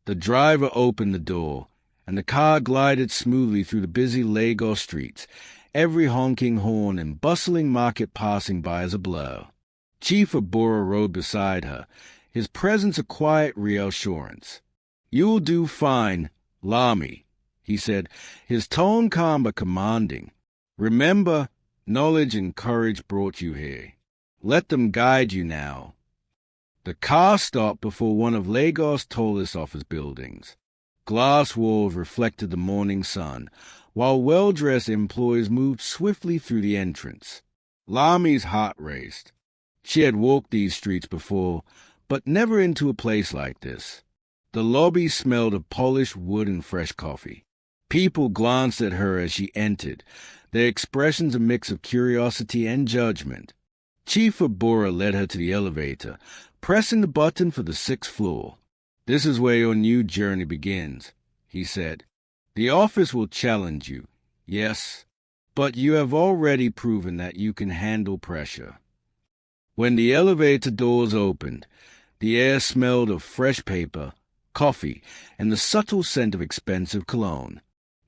The driver opened the door, and the car glided smoothly through the busy Lagos streets, every honking horn and bustling market passing by as a blur. Chief Abora rode beside her, his presence a quiet reassurance. "You'll do fine, Lami," he said, his tone calm but commanding. "Remember, knowledge and courage brought you here. Let them guide you now." The car stopped before one of Lagos' tallest office buildings. Glass walls reflected the morning sun, while well-dressed employees moved swiftly through the entrance. Lami's heart raced. She had walked these streets before, but never into a place like this. The lobby smelled of polished wood and fresh coffee. People glanced at her as she entered, their expressions a mix of curiosity and judgment. Chief Abora led her to the elevator, pressing the button for the 6th floor. "This is where your new journey begins," he said. "The office will challenge you, yes, but you have already proven that you can handle pressure." When the elevator doors opened, the air smelled of fresh paper, coffee, and the subtle scent of expensive cologne.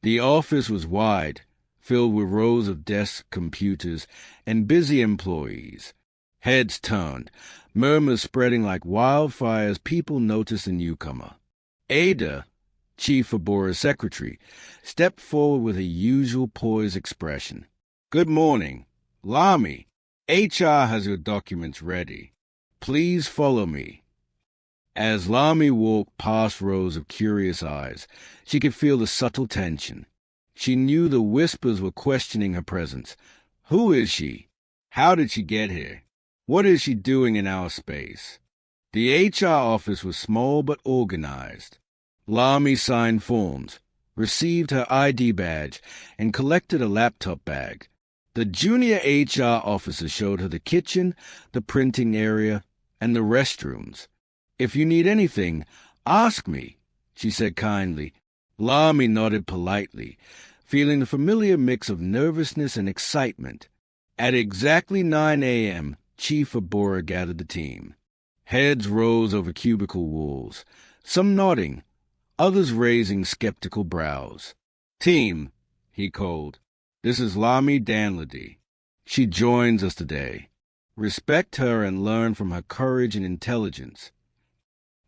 The office was wide, filled with rows of desks, computers, and busy employees. Heads turned, murmurs spreading like wildfire as people noticed the newcomer. Ada, Chief Abora's secretary, stepped forward with her usual poised expression. "Good morning. Lami, HR has your documents ready. Please follow me." As Lami walked past rows of curious eyes, she could feel the subtle tension. She knew the whispers were questioning her presence. Who is she? How did she get here? What is she doing in our space? The HR office was small but organized. Lami signed forms, received her ID badge, and collected a laptop bag. The junior HR officer showed her the kitchen, the printing area, and the restrooms. "If you need anything, ask me," she said kindly. Lami nodded politely, feeling the familiar mix of nervousness and excitement. At exactly 9 a.m., Chief Abora gathered the team. Heads rose over cubicle walls, some nodding, others raising skeptical brows. "Team," he called, "this is Lami Danlady. She joins us today. Respect her and learn from her courage and intelligence."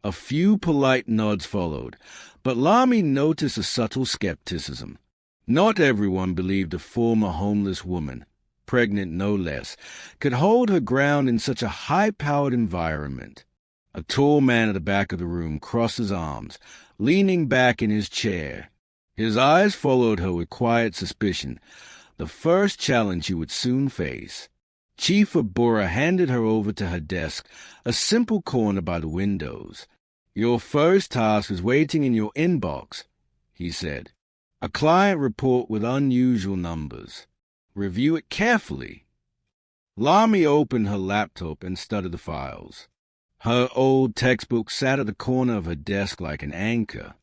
A few polite nods followed, but Lami noticed a subtle skepticism. Not everyone believed the former homeless woman, pregnant no less, could hold her ground in such a high-powered environment. A tall man at the back of the room crossed his arms, leaning back in his chair. His eyes followed her with quiet suspicion, the first challenge she would soon face. Chief Abura handed her over to her desk, a simple corner by the windows. "Your first task is waiting in your inbox," he said. "A client report with unusual numbers. Review it carefully." Lami opened her laptop and studied the files. Her old textbook sat at the corner of her desk like an anchor.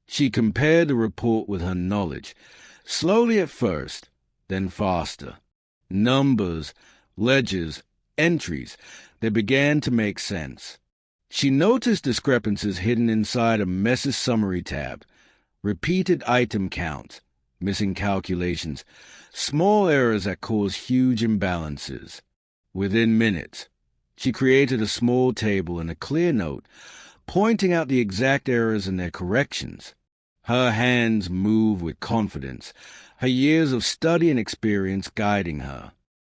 She compared the report with her knowledge, slowly at first, then faster. Numbers, ledgers, entries, they began to make sense. She noticed discrepancies hidden inside a message summary tab, repeated item counts, missing calculations, small errors that caused huge imbalances. Within minutes, she created a small table and a clear note, pointing out the exact errors and their corrections. Her hands moved with confidence, her years of study and experience guiding her.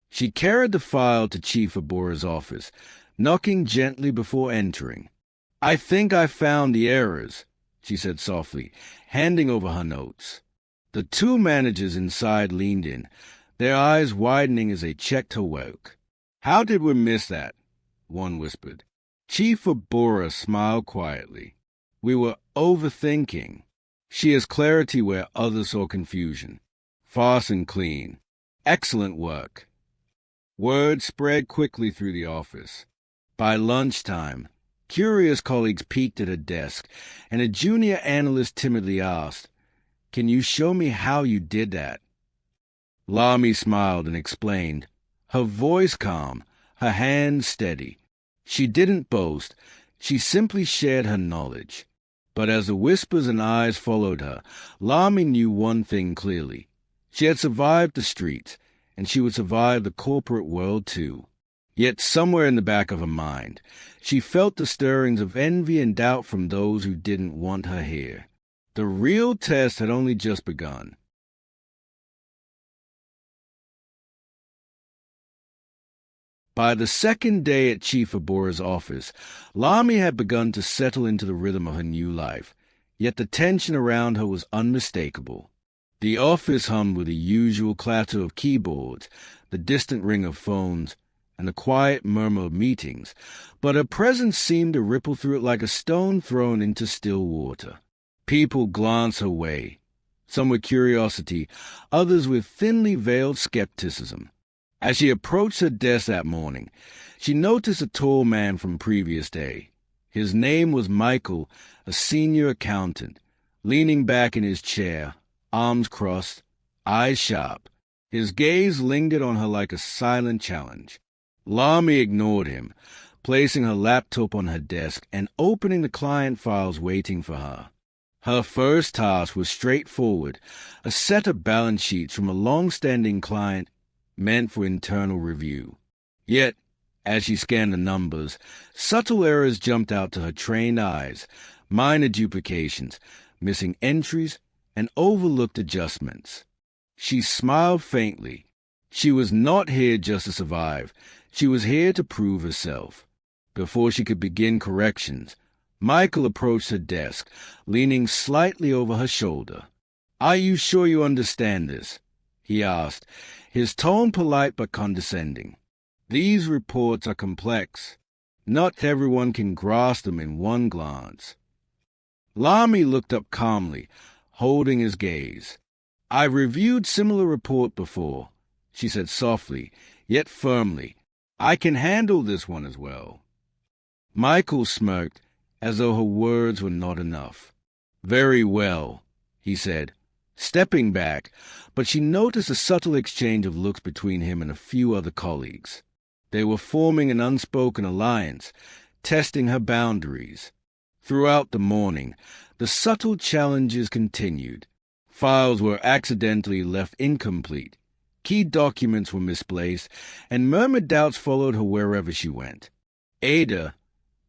She carried the file to Chief Abura's office, knocking gently before entering. "I think I found the errors," she said softly, handing over her notes. The two managers inside leaned in, their eyes widening as they checked her work. "How did we miss that?" one whispered. Chief Abura smiled quietly. "We were overthinking." She has clarity where others saw confusion. Fast and clean. Excellent work. Word spread quickly through the office. By lunchtime, curious colleagues peeked at her desk, and a junior analyst timidly asked, "Can you show me how you did that?" Lami smiled and explained, her voice calm, her hands steady. She didn't boast, she simply shared her knowledge. But as the whispers and eyes followed her, Lami knew one thing clearly. She had survived the streets, and she would survive the corporate world too. Yet somewhere in the back of her mind, she felt the stirrings of envy and doubt from those who didn't want her here. The real test had only just begun. By the second day at Chief Abura's office, Lami had begun to settle into the rhythm of her new life, yet the tension around her was unmistakable. The office hummed with the usual clatter of keyboards, the distant ring of phones, and the quiet murmur of meetings, but her presence seemed to ripple through it like a stone thrown into still water. People glanced her way, some with curiosity, others with thinly veiled skepticism. As she approached her desk that morning, she noticed a tall man from previous day. His name was Michael, a senior accountant, leaning back in his chair, arms crossed, eyes sharp. His gaze lingered on her like a silent challenge. Lami ignored him, placing her laptop on her desk and opening the client files waiting for her. Her first task was straightforward, a set of balance sheets from a long-standing client meant for internal review. Yet, as she scanned the numbers, subtle errors jumped out to her trained eyes, minor duplications, missing entries, and overlooked adjustments. She smiled faintly. She was not here just to survive. She was here to prove herself. Before she could begin corrections, Michael approached her desk, leaning slightly over her shoulder. "Are you sure you understand this?" he asked, his tone polite but condescending. "These reports are complex. Not everyone can grasp them in one glance." Lami looked up calmly, holding his gaze. "I've reviewed similar report before," she said softly, yet firmly. "I can handle this one as well." Michael smirked, as though her words were not enough. "Very well," he said, stepping back, but she noticed a subtle exchange of looks between him and a few other colleagues. They were forming an unspoken alliance, testing her boundaries. Throughout the morning, the subtle challenges continued. Files were accidentally left incomplete, key documents were misplaced, and murmured doubts followed her wherever she went. Ada,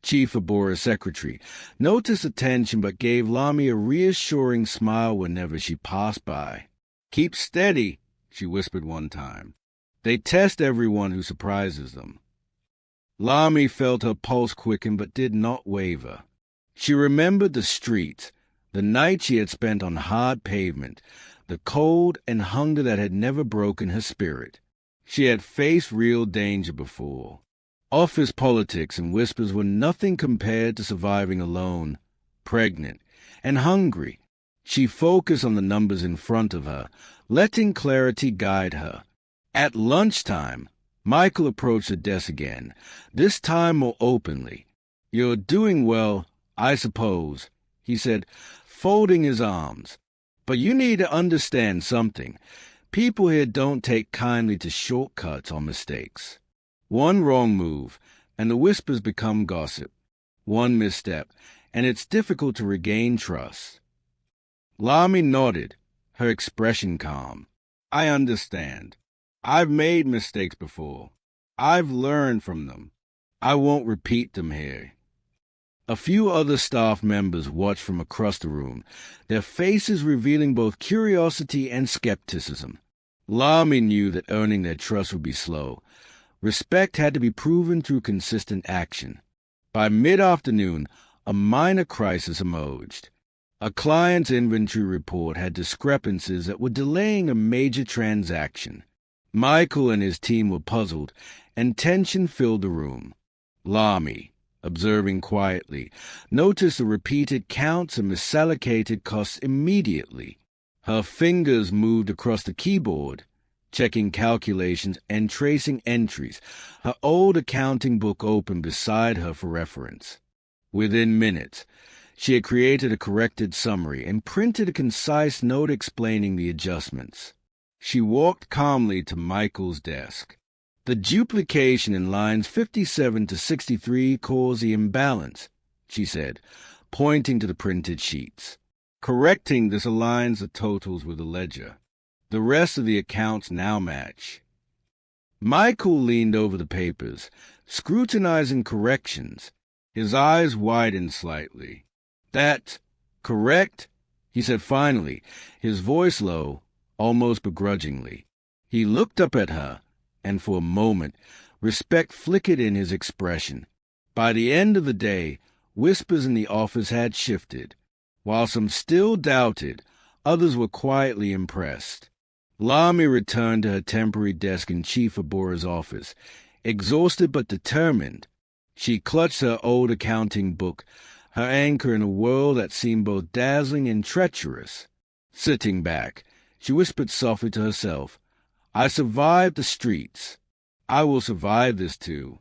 Chief Abura's secretary, noticed the tension but gave Lami a reassuring smile whenever she passed by. "Keep steady," she whispered one time. They test everyone who surprises them. Lami felt her pulse quicken but did not waver. She remembered the streets, the night she had spent on hard pavement, the cold and hunger that had never broken her spirit. She had faced real danger before. Office politics and whispers were nothing compared to surviving alone, pregnant, and hungry. She focused on the numbers in front of her, letting clarity guide her. At lunchtime, Michael approached the desk again, this time more openly. "You're doing well, I suppose," he said, folding his arms. "But you need to understand something. People here don't take kindly to shortcuts or mistakes. One wrong move, and the whispers become gossip. One misstep, and it's difficult to regain trust." Lami nodded, her expression calm. "I understand. I've made mistakes before. I've learned from them. I won't repeat them here." A few other staff members watched from across the room, their faces revealing both curiosity and skepticism. Lami knew that earning their trust would be slow. Respect had to be proven through consistent action. By mid-afternoon, a minor crisis emerged. A client's inventory report had discrepancies that were delaying a major transaction. Michael and his team were puzzled, and tension filled the room. Lami, observing quietly, noticed the repeated counts and misallocated costs immediately. Her fingers moved across the keyboard, checking calculations and tracing entries, her old accounting book open beside her for reference. Within minutes, she had created a corrected summary and printed a concise note explaining the adjustments. She walked calmly to Michael's desk. "The duplication in lines 57 to 63 caused the imbalance," she said, pointing to the printed sheets. "Correcting this aligns the totals with the ledger. The rest of the accounts now match." Michael leaned over the papers, scrutinizing corrections. His eyes widened slightly. "That's correct?" he said finally, his voice low, almost begrudgingly. He looked up at her, and for a moment, respect flickered in his expression. By the end of the day, whispers in the office had shifted. While some still doubted, others were quietly impressed. Lami returned to her temporary desk in Chief Abora's office, exhausted but determined. She clutched her old accounting book, her anchor in a world that seemed both dazzling and treacherous. Sitting back, she whispered softly to herself, "I survived the streets. I will survive this too."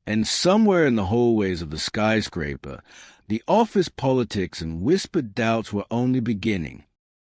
And somewhere in the hallways of the skyscraper, the office politics and whispered doubts were only beginning.